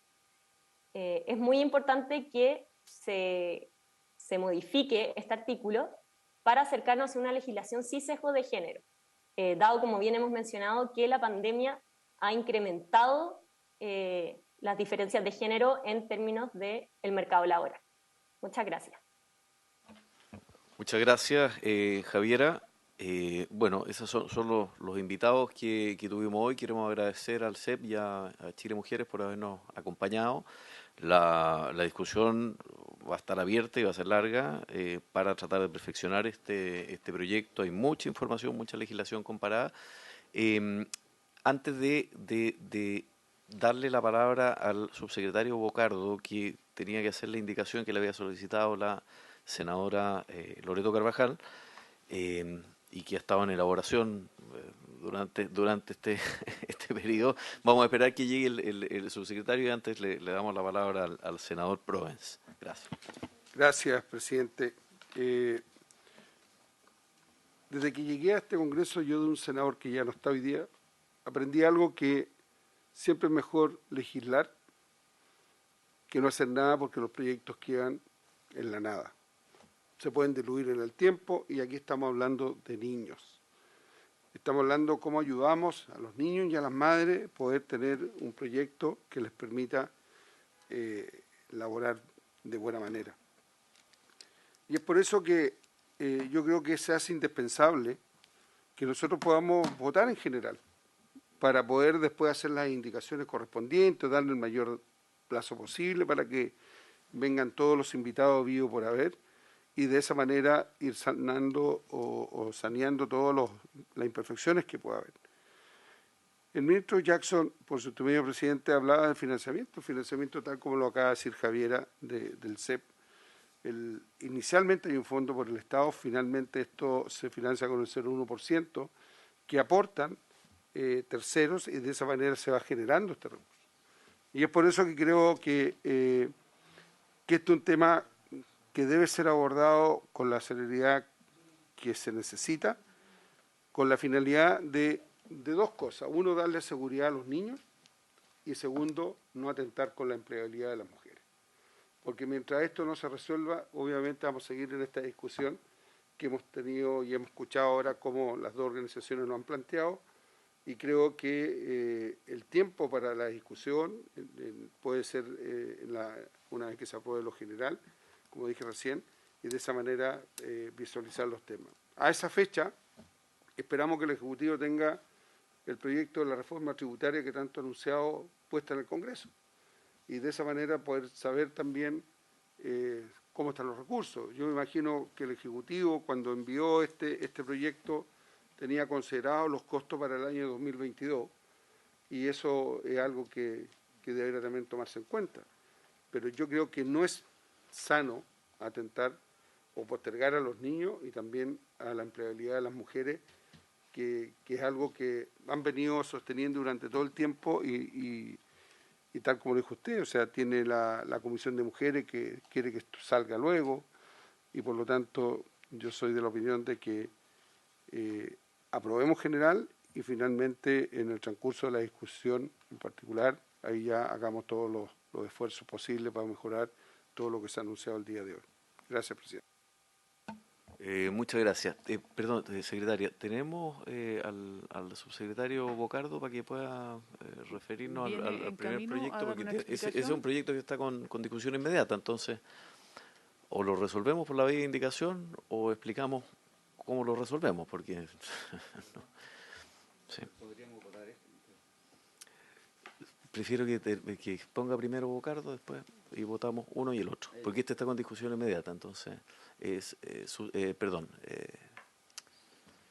Es muy importante que se modifique este artículo para acercarnos a una legislación sin sesgo de género, dado, como bien hemos mencionado, que la pandemia ha incrementado las diferencias de género en términos del mercado laboral. Muchas gracias. Muchas gracias, Javiera. Bueno, esos son los invitados que tuvimos hoy. Queremos agradecer al CEP y a Chile Mujeres por habernos acompañado. La discusión va a estar abierta y va a ser larga para tratar de perfeccionar este proyecto. Hay mucha información, mucha legislación comparada. Antes de darle la palabra al subsecretario Bocardo, que tenía que hacer la indicación que le había solicitado la senadora Loreto Carvajal, y que ha estado en elaboración durante este periodo. Vamos a esperar que llegue el subsecretario y antes le damos la palabra al senador Provence. Gracias. Gracias, presidente. Desde que llegué a este Congreso, yo de un senador que ya no está hoy día, aprendí algo que siempre es mejor legislar que no hacer nada porque los proyectos quedan en la nada. Se pueden diluir en el tiempo y aquí estamos hablando de niños. Estamos hablando de cómo ayudamos a los niños y a las madres a poder tener un proyecto que les permita laborar de buena manera. Y es por eso que yo creo que se hace indispensable que nosotros podamos votar en general para poder después hacer las indicaciones correspondientes, darle el mayor plazo posible para que vengan todos los invitados vivos por haber y de esa manera ir sanando o saneando todas las imperfecciones que pueda haber. El ministro Jackson, por su intermedio presidente, hablaba del financiamiento tal como lo acaba de decir Javiera del CEP. Inicialmente hay un fondo por el Estado, finalmente esto se financia con el 0,1% que aportan terceros y de esa manera se va generando este recurso. Y es por eso que creo que este es un tema que debe ser abordado con la celeridad que se necesita, con la finalidad de dos cosas. Uno, darle seguridad a los niños y segundo, no atentar con la empleabilidad de las mujeres. Porque mientras esto no se resuelva, obviamente vamos a seguir en esta discusión que hemos tenido y hemos escuchado ahora cómo las dos organizaciones lo han planteado y creo que el tiempo para la discusión puede ser una vez que se apruebe lo general, como dije recién, y de esa manera visualizar los temas. A esa fecha esperamos que el Ejecutivo tenga el proyecto de la reforma tributaria que tanto ha anunciado puesta en el Congreso y de esa manera poder saber también cómo están los recursos. Yo me imagino que el Ejecutivo cuando envió este proyecto tenía considerados los costos para el año 2022 y eso es algo que debería también tomarse en cuenta. Pero yo creo que no es sano atentar o postergar a los niños y también a la empleabilidad de las mujeres, que es algo que han venido sosteniendo durante todo el tiempo y tal como lo dijo usted, o sea, tiene la Comisión de Mujeres que quiere que esto salga luego y por lo tanto yo soy de la opinión de que aprobemos general y finalmente en el transcurso de la discusión en particular, ahí ya hagamos todos los esfuerzos posibles para mejorar todo lo que se ha anunciado el día de hoy. Gracias, presidente. Muchas gracias. Perdón, secretaria, ¿tenemos al subsecretario Bocardo para que pueda referirnos al primer proyecto? Porque ese es un proyecto que está con discusión inmediata, entonces o lo resolvemos por la vía de indicación o explicamos cómo lo resolvemos, porque no. Sí. ¿Podríamos votar esto? Prefiero que ponga primero Bocardo después y votamos uno y el otro, porque este está con discusión inmediata, entonces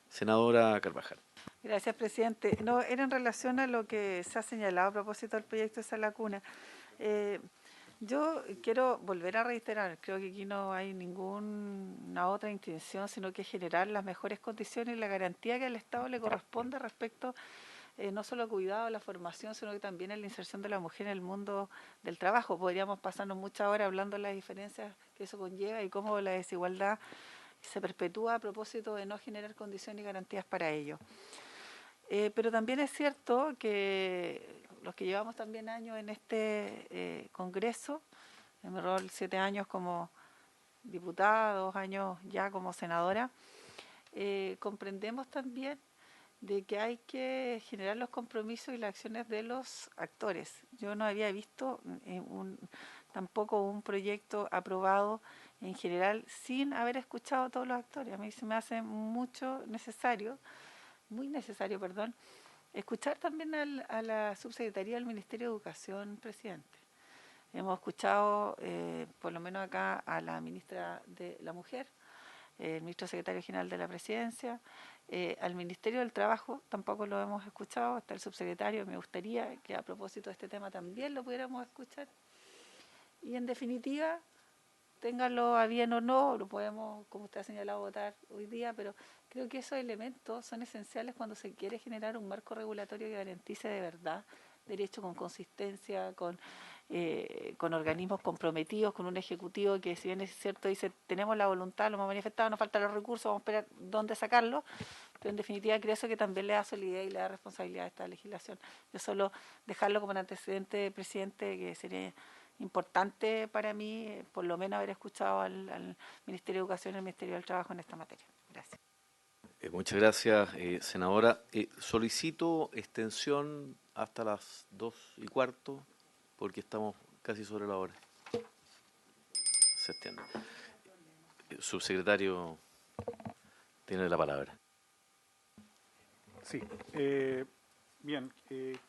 senadora Carvajal. Gracias, presidente. No, era en relación a lo que se ha señalado a propósito del proyecto de Sala Cuna. Yo quiero volver a reiterar, creo que aquí no hay ninguna otra intención, sino que generar las mejores condiciones y la garantía que al Estado le corresponde respecto no solo al cuidado, a la formación, sino que también a la inserción de la mujer en el mundo del trabajo. Podríamos pasarnos muchas horas hablando de las diferencias que eso conlleva y cómo la desigualdad se perpetúa a propósito de no generar condiciones y garantías para ello. Pero también es cierto que los que llevamos también años en este Congreso, en mi rol 7 años como diputada, 2 años ya como senadora, comprendemos también de que hay que generar los compromisos y las acciones de los actores. Yo no había visto tampoco un proyecto aprobado en general sin haber escuchado a todos los actores. A mí se me hace muy necesario, escuchar también a la subsecretaría del Ministerio de Educación, presidente. Hemos escuchado, por lo menos acá, a la ministra de la Mujer, el ministro secretario general de la Presidencia, al Ministerio del Trabajo tampoco lo hemos escuchado, está el subsecretario, me gustaría que a propósito de este tema también lo pudiéramos escuchar. Y en definitiva, ténganlo a bien o no, lo podemos, como usted ha señalado, votar hoy día, pero Creo que esos elementos son esenciales cuando se quiere generar un marco regulatorio que garantice de verdad derecho con consistencia, con organismos comprometidos, con un ejecutivo que, si bien es cierto, dice tenemos la voluntad, lo hemos manifestado, nos faltan los recursos, vamos a esperar dónde sacarlos, pero en definitiva creo eso que también le da solidez y le da responsabilidad a esta legislación. Yo solo dejarlo como un antecedente, presidente, que sería importante para mí, por lo menos haber escuchado al Ministerio de Educación y al Ministerio del Trabajo en esta materia. Gracias. Muchas gracias, senadora. Solicito extensión hasta las 2:15, porque estamos casi sobre la hora. Se extiende. Subsecretario, tiene la palabra. Sí. Bien,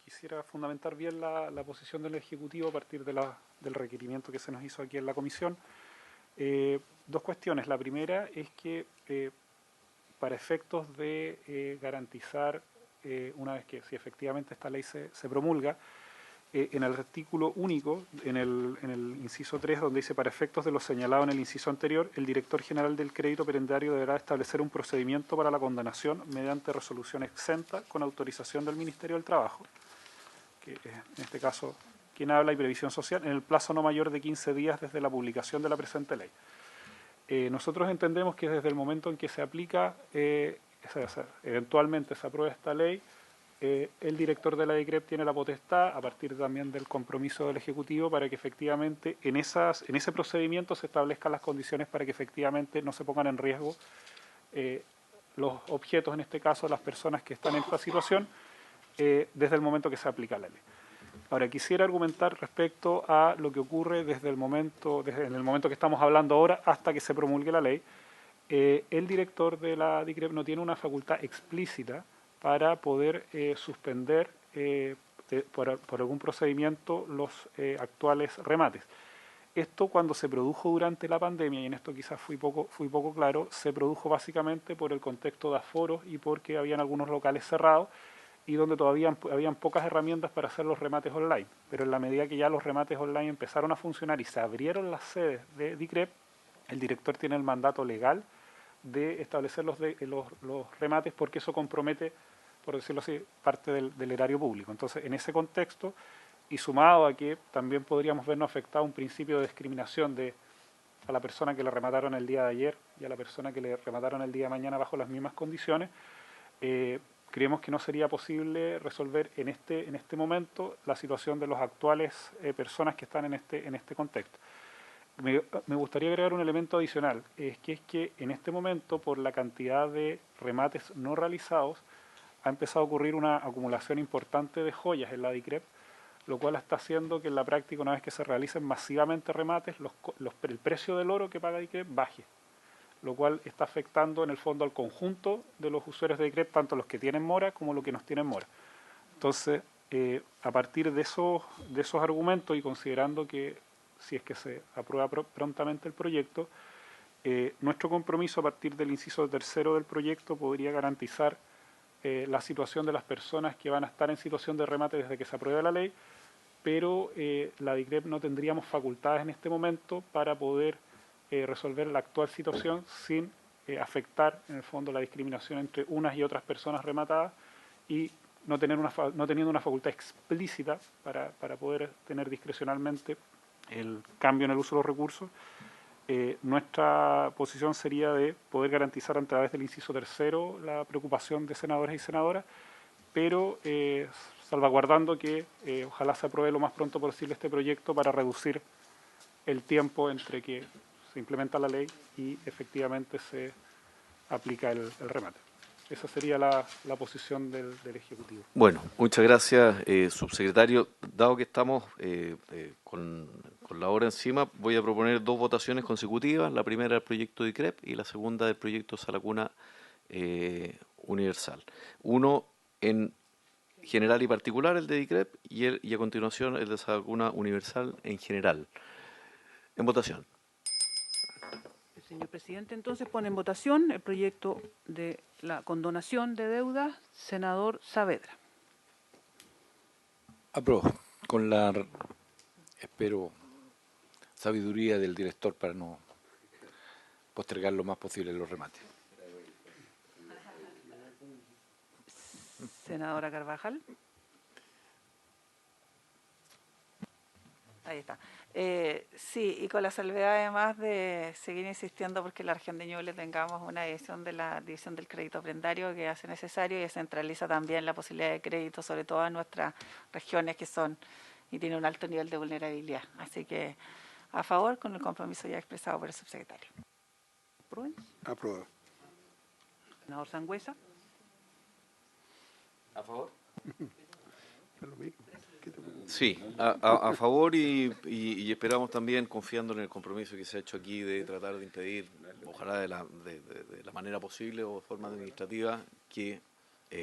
quisiera fundamentar bien la posición del Ejecutivo a partir del requerimiento que se nos hizo aquí en la comisión. Dos cuestiones. La primera es que para efectos de garantizar, una vez que si efectivamente esta ley se promulga, en el artículo único, en el inciso 3, donde dice para efectos de lo señalado en el inciso anterior, el director general del crédito prendario deberá establecer un procedimiento para la condonación mediante resolución exenta con autorización del Ministerio del Trabajo, que es en este caso quien habla, y Previsión Social, en el plazo no mayor de 15 días desde la publicación de la presente ley. Nosotros entendemos que desde el momento en que se aplica, eventualmente se aprueba esta ley, el director de la DICREP tiene la potestad, a partir también del compromiso del Ejecutivo, para que efectivamente en ese procedimiento se establezcan las condiciones para que efectivamente no se pongan en riesgo los objetos, en este caso las personas que están en esta situación, desde el momento que se aplica la ley. Ahora, quisiera argumentar respecto a lo que ocurre en el momento que estamos hablando ahora hasta que se promulgue la ley. El director de la DICREP no tiene una facultad explícita para poder suspender por algún procedimiento los actuales remates. Esto, cuando se produjo durante la pandemia, y en esto quizás fui poco claro, se produjo básicamente por el contexto de aforos y porque habían algunos locales cerrados y donde todavía habían pocas herramientas para hacer los remates online. Pero en la medida que ya los remates online empezaron a funcionar y se abrieron las sedes de DICREP, el director tiene el mandato legal de establecer los remates, porque eso compromete, por decirlo así, parte del erario público. Entonces, en ese contexto, y sumado a que también podríamos vernos afectado un principio de discriminación a la persona que le remataron el día de ayer y a la persona que le remataron el día de mañana bajo las mismas condiciones, creemos que no sería posible resolver en este momento la situación de las actuales personas que están en este contexto. Me gustaría agregar un elemento adicional, es que en este momento, por la cantidad de remates no realizados, ha empezado a ocurrir una acumulación importante de joyas en la DICREP, lo cual está haciendo que en la práctica, una vez que se realicen masivamente remates, el precio del oro que paga DICREP baje, lo cual está afectando en el fondo al conjunto de los usuarios de DICREP, tanto los que tienen mora como los que no tienen mora. Entonces, a partir de esos argumentos, y considerando que si es que se aprueba prontamente el proyecto, nuestro compromiso a partir del inciso tercero del proyecto podría garantizar la situación de las personas que van a estar en situación de remate desde que se apruebe la ley, pero la DICREP no tendríamos facultades en este momento para poder resolver la actual situación sin afectar en el fondo la discriminación entre unas y otras personas rematadas, y no teniendo una facultad explícita para poder tener discrecionalmente el cambio en el uso de los recursos. Nuestra posición sería de poder garantizar a través del inciso tercero la preocupación de senadores y senadoras, pero salvaguardando que ojalá se apruebe lo más pronto posible este proyecto para reducir el tiempo entre que se implementa la ley y efectivamente se aplica el remate. Esa sería la posición del Ejecutivo. Bueno, muchas gracias, subsecretario. Dado que estamos con la hora encima, voy a proponer dos votaciones consecutivas. La primera del proyecto de DICREP y la segunda del proyecto Sala Cuna Universal. Uno en general y particular, el de DICREP, y a continuación el de Sala Cuna Universal en general. En votación. Señor presidente, entonces pone en votación el proyecto de la condonación de deudas. Senador Saavedra. Apruebo, con la, espero, sabiduría del director para no postergar lo más posible los remates. Senadora Carvajal. Ahí está. Sí, y con la salvedad además de seguir insistiendo porque en la región de Ñuble tengamos una división de la división del crédito prendario que hace necesario y centraliza también la posibilidad de crédito, sobre todo en nuestras regiones que son y tienen un alto nivel de vulnerabilidad. Así que a favor con el compromiso ya expresado por el subsecretario. ¿Aprueben? Aprobado. Senador Sangüesa. ¿A favor? Es lo mismo. ¿Qué te preocupa? Sí, a favor y esperamos también, confiando en el compromiso que se ha hecho aquí de tratar de impedir, ojalá de la manera posible o de forma administrativa, que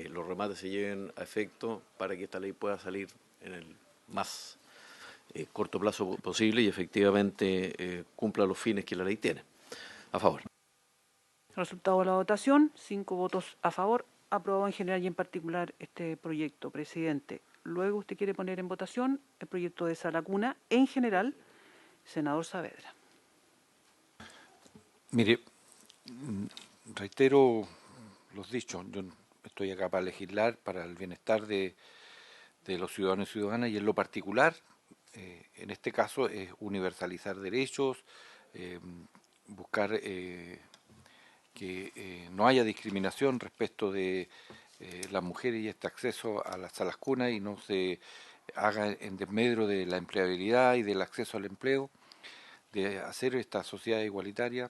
los remates se lleven a efecto para que esta ley pueda salir en el más corto plazo posible y efectivamente cumpla los fines que la ley tiene. A favor. Resultado de la votación, 5 votos a favor, aprobado en general y en particular este proyecto, presidente. Luego usted quiere poner en votación el proyecto de Sala Cuna en general, senador Saavedra. Mire, reitero los dichos, yo estoy acá para legislar para el bienestar de los ciudadanos y ciudadanas y en lo particular, en este caso, es universalizar derechos, buscar que no haya discriminación respecto de las mujeres y este acceso a las salas cunas y no se haga en desmedro de la empleabilidad y del acceso al empleo, de hacer esta sociedad igualitaria,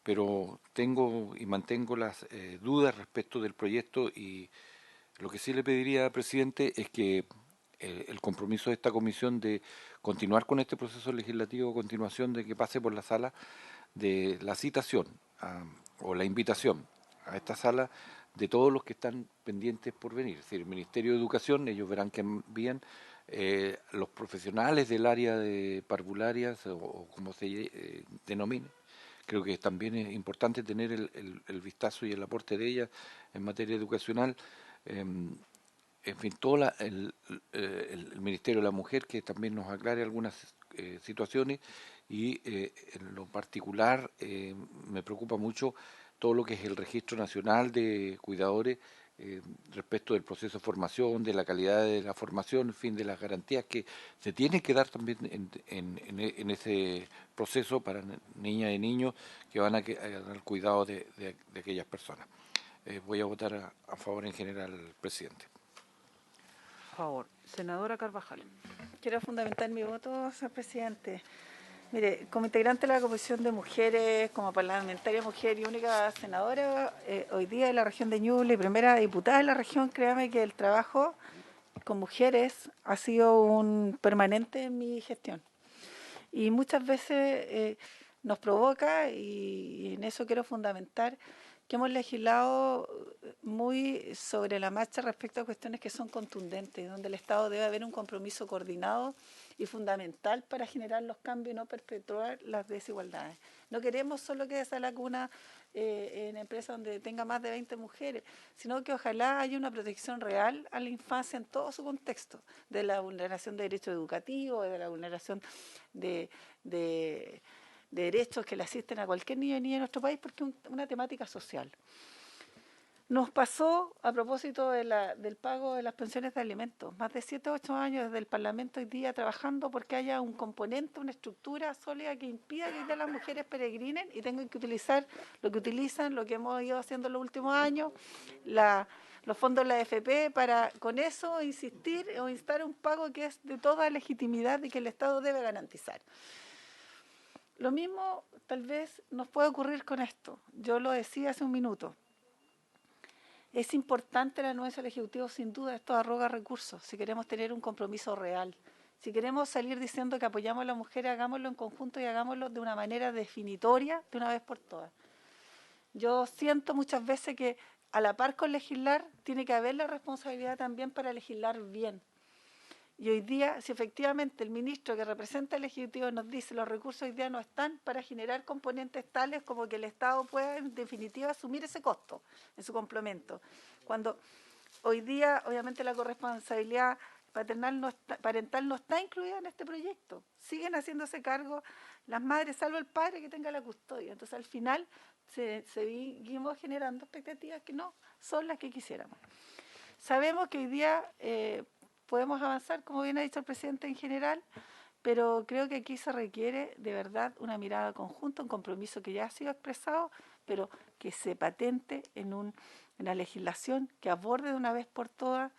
pero tengo y mantengo las dudas respecto del proyecto y lo que sí le pediría, presidente, es que el compromiso de esta comisión de continuar con este proceso legislativo, continuación de que pase por la sala, de la citación o la invitación a esta sala de todos los que están pendientes por venir. Es decir, el Ministerio de Educación, ellos verán que envían los profesionales del área de parvularias o como se denomine. Creo que también es importante tener el vistazo y el aporte de ellas en materia educacional. En fin, todo el Ministerio de la Mujer, que también nos aclare algunas situaciones y en lo particular me preocupa mucho todo lo que es el Registro Nacional de Cuidadores respecto del proceso de formación, de la calidad de la formación, en fin, de las garantías que se tienen que dar también en ese proceso para niñas y niños que van a dar cuidado de aquellas personas. Voy a votar a favor en general, presidente. A favor. Senadora Carvajal. Quiero fundamentar mi voto, señor presidente. Mire, como integrante de la Comisión de Mujeres, como parlamentaria mujer y única senadora, hoy día de la región de Ñuble y primera diputada de la región, créame que el trabajo con mujeres ha sido un permanente en mi gestión. Y muchas veces nos provoca, y en eso quiero fundamentar, que hemos legislado muy sobre la marcha respecto a cuestiones que son contundentes, donde el Estado debe haber un compromiso coordinado y fundamental para generar los cambios y no perpetuar las desigualdades. No queremos solo que esa lacuna en empresas donde tenga más de 20 mujeres, sino que ojalá haya una protección real a la infancia en todo su contexto, de la vulneración de derechos educativos, de la vulneración de derechos que le asisten a cualquier niño y niña en nuestro país, porque es una temática social. Nos pasó, a propósito del pago de las pensiones de alimentos, más de 7 o 8 años desde el Parlamento hoy día trabajando porque haya un componente, una estructura sólida que impida que hoy día las mujeres peregrinen y tengan que utilizar lo que utilizan, lo que hemos ido haciendo en los últimos años, los fondos de la AFP, para con eso insistir o instar un pago que es de toda legitimidad y que el Estado debe garantizar. Lo mismo tal vez nos puede ocurrir con esto. Yo lo decía hace un minuto. Es importante la anuencia del Ejecutivo, sin duda, esto arroga recursos, si queremos tener un compromiso real. Si queremos salir diciendo que apoyamos a las mujeres, hagámoslo en conjunto y hagámoslo de una manera definitoria, de una vez por todas. Yo siento muchas veces que a la par con legislar, tiene que haber la responsabilidad también para legislar bien. Y hoy día, si efectivamente el ministro que representa el Ejecutivo nos dice los recursos hoy día no están para generar componentes tales como que el Estado pueda en definitiva asumir ese costo en su complemento. Cuando hoy día obviamente la corresponsabilidad parental no está incluida en este proyecto. Siguen haciéndose cargo las madres, salvo el padre que tenga la custodia. Entonces al final seguimos generando expectativas que no son las que quisiéramos. Sabemos que hoy día podemos avanzar, como bien ha dicho el presidente en general, pero creo que aquí se requiere de verdad una mirada conjunta, un compromiso que ya ha sido expresado, pero que se patente en una legislación que aborde de una vez por todas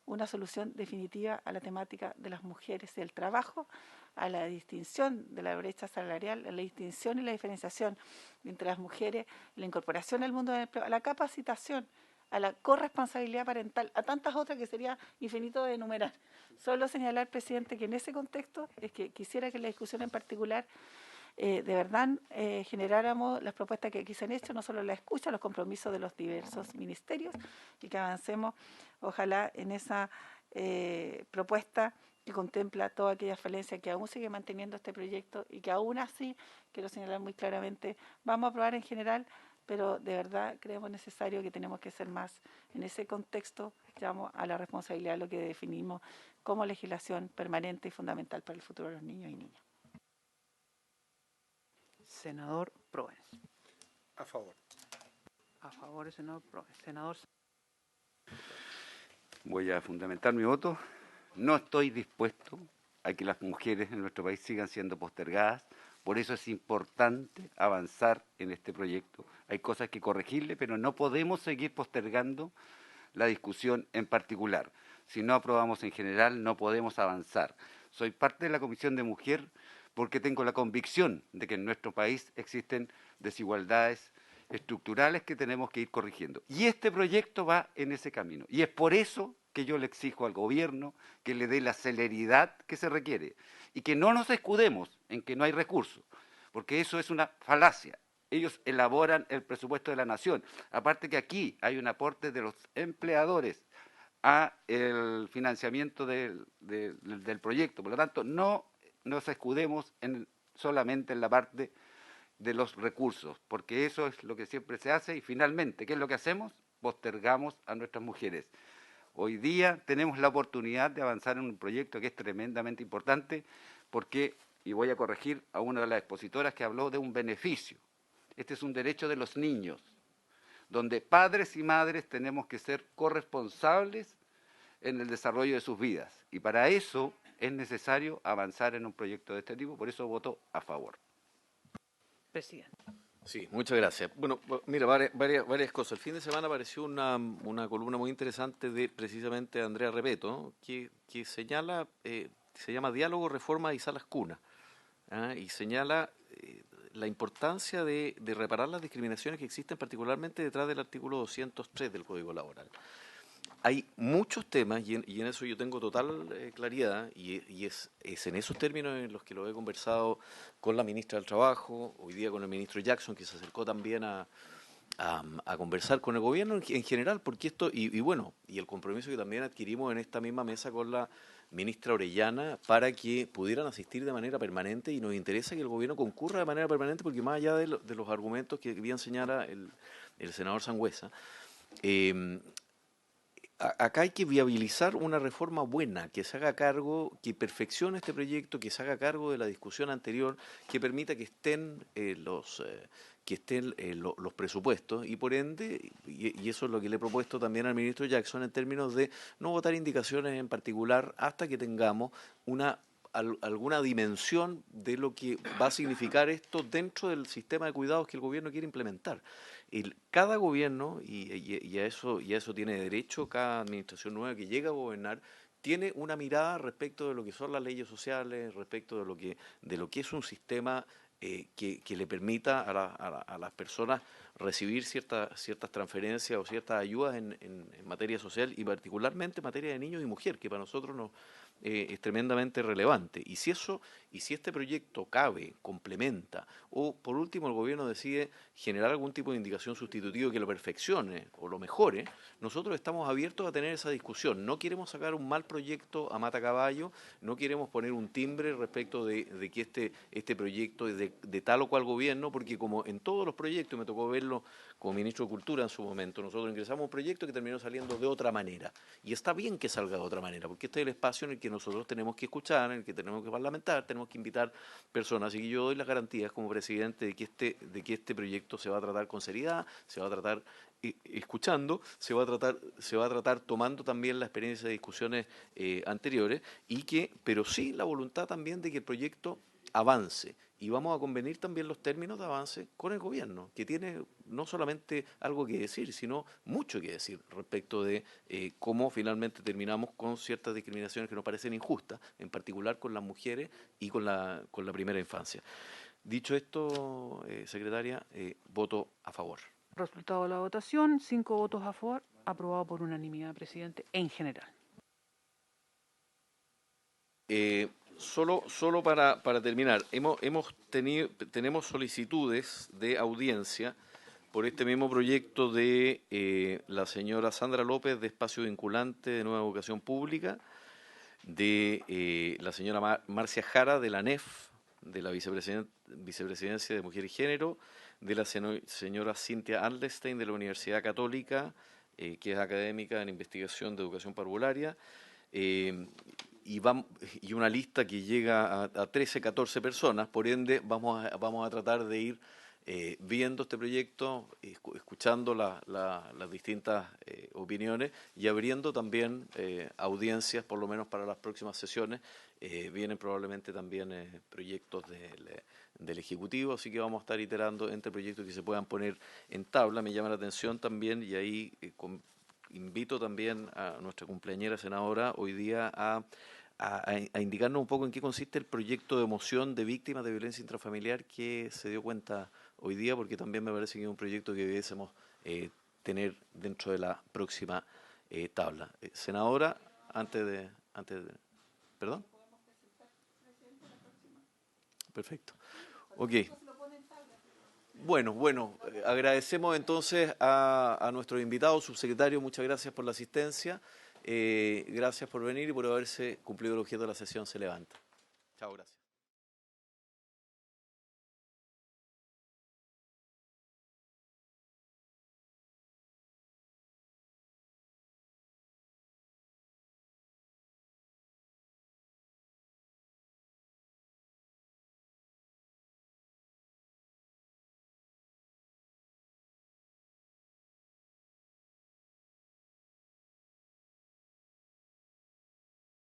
una solución definitiva a la temática de las mujeres y el trabajo, a la distinción de la brecha salarial, a la distinción y la diferenciación entre las mujeres, la incorporación al mundo del empleo, a la capacitación, a la corresponsabilidad parental, a tantas otras que sería infinito de enumerar. Solo señalar, presidente, que en ese contexto es que quisiera que la discusión en particular de verdad generáramos las propuestas que aquí se han hecho, no solo la escucha, los compromisos de los diversos ministerios, y que avancemos, ojalá, en esa propuesta que contempla todas aquellas falencias que aún sigue manteniendo este proyecto y que aún así, quiero señalar muy claramente, vamos a aprobar en general, pero de verdad creemos necesario que tenemos que ser más. En ese contexto, llamo a la responsabilidad de lo que definimos como legislación permanente y fundamental para el futuro de los niños y niñas. Senador Provence. A favor. A favor, senador Provence. Senador. Voy a fundamentar mi voto. No estoy dispuesto a que las mujeres en nuestro país sigan siendo postergadas. Por eso es importante avanzar en este proyecto. Hay cosas que corregirle, pero no podemos seguir postergando la discusión en particular. Si no aprobamos en general, no podemos avanzar. Soy parte de la Comisión de Mujer porque tengo la convicción de que en nuestro país existen desigualdades estructurales que tenemos que ir corrigiendo. Y este proyecto va en ese camino. Y es por eso que yo le exijo al gobierno que le dé la celeridad que se requiere y que no nos escudemos en que no hay recursos, porque eso es una falacia. Ellos elaboran el presupuesto de la nación. Aparte que aquí hay un aporte de los empleadores a el financiamiento del proyecto. Por lo tanto, no nos escudemos solamente en la parte de los recursos, porque eso es lo que siempre se hace y finalmente, ¿qué es lo que hacemos? Postergamos a nuestras mujeres. Hoy día tenemos la oportunidad de avanzar en un proyecto que es tremendamente importante porque, y voy a corregir a una de las expositoras que habló de un beneficio. Este es un derecho de los niños, donde padres y madres tenemos que ser corresponsables en el desarrollo de sus vidas. Y para eso es necesario avanzar en un proyecto de este tipo, por eso voto a favor. Presidente. Sí, muchas gracias. Bueno, mira, varias cosas. El fin de semana apareció una columna muy interesante de precisamente Andrea Repetto, ¿no? que señala, se llama Diálogo, Reforma y Salas Cuna, y señala la importancia de reparar las discriminaciones que existen particularmente detrás del artículo 203 del Código Laboral. Hay muchos temas, y en eso yo tengo total claridad, y es en esos términos en los que lo he conversado con la ministra del Trabajo, hoy día con el ministro Jackson, que se acercó también a conversar con el gobierno en general, porque esto, y el compromiso que también adquirimos en esta misma mesa con la ministra Orellana para que pudieran asistir de manera permanente, y nos interesa que el gobierno concurra de manera permanente, porque más allá de los argumentos que bien señala el senador Sangüesa, acá hay que viabilizar una reforma buena, que se haga cargo, que perfeccione este proyecto, que se haga cargo de la discusión anterior, que permita que estén los presupuestos, y por ende, y eso es lo que le he propuesto también al ministro Jackson, en términos de no votar indicaciones en particular hasta que tengamos alguna dimensión de lo que va a significar esto dentro del sistema de cuidados que el gobierno quiere implementar. Cada gobierno, y a eso tiene derecho, cada administración nueva que llega a gobernar, tiene una mirada respecto de lo que son las leyes sociales, respecto de lo que es un sistema que le permita a las personas recibir ciertas transferencias o ciertas ayudas en materia social, y particularmente en materia de niños y mujer, que para nosotros es tremendamente relevante. Y si este proyecto cabe, complementa, o por último el gobierno decide generar algún tipo de indicación sustitutiva que lo perfeccione o lo mejore, nosotros estamos abiertos a tener esa discusión. No queremos sacar un mal proyecto a mata caballo, no queremos poner un timbre respecto de que este proyecto es de tal o cual gobierno, porque como en todos los proyectos, me tocó verlo como ministro de Cultura en su momento, nosotros ingresamos un proyecto que terminó saliendo de otra manera. Y está bien que salga de otra manera, porque este es el espacio en el que nosotros tenemos que escuchar, en el que tenemos que parlamentar, tenemos que invitar personas. Así que yo doy las garantías como presidente de que este proyecto se va a tratar con seriedad, se va a tratar escuchando, se va a tratar tomando también la experiencia de discusiones anteriores, pero sí la voluntad también de que el proyecto avance. Y vamos a convenir también los términos de avance con el gobierno, que tiene no solamente algo que decir, sino mucho que decir respecto de cómo finalmente terminamos con ciertas discriminaciones que nos parecen injustas, en particular con las mujeres y con la primera infancia. Dicho esto, secretaria, voto a favor. Resultado de la votación, 5 votos a favor, aprobado por unanimidad, presidente, en general. Solo para terminar, tenemos solicitudes de audiencia por este mismo proyecto de la señora Sandra López de Espacio Vinculante de Nueva Educación Pública, de la señora Marcia Jara de la ANEF, de la Vicepresidencia de Mujer y Género, de la señora Cintia Aldenstein de la Universidad Católica, que es académica en investigación de educación parvularia, y una lista que llega a 13, 14 personas. Por ende, vamos a tratar de ir viendo este proyecto, escuchando las distintas opiniones y abriendo también audiencias, por lo menos para las próximas sesiones. Vienen probablemente también proyectos del Ejecutivo, así que vamos a estar iterando entre proyectos que se puedan poner en tabla. Me llama la atención también, y ahí invito también a nuestra cumpleañera senadora hoy día a indicarnos un poco en qué consiste el proyecto de moción de víctimas de violencia intrafamiliar que se dio cuenta hoy día, porque también me parece que es un proyecto que debiésemos tener dentro de la próxima tabla. Senadora, antes de... ¿Perdón? Perfecto. Ok. Bueno, agradecemos entonces a nuestros invitados, subsecretario, muchas gracias por la asistencia, gracias por venir y por haberse cumplido el objeto de la sesión. Se levanta. Chao, gracias.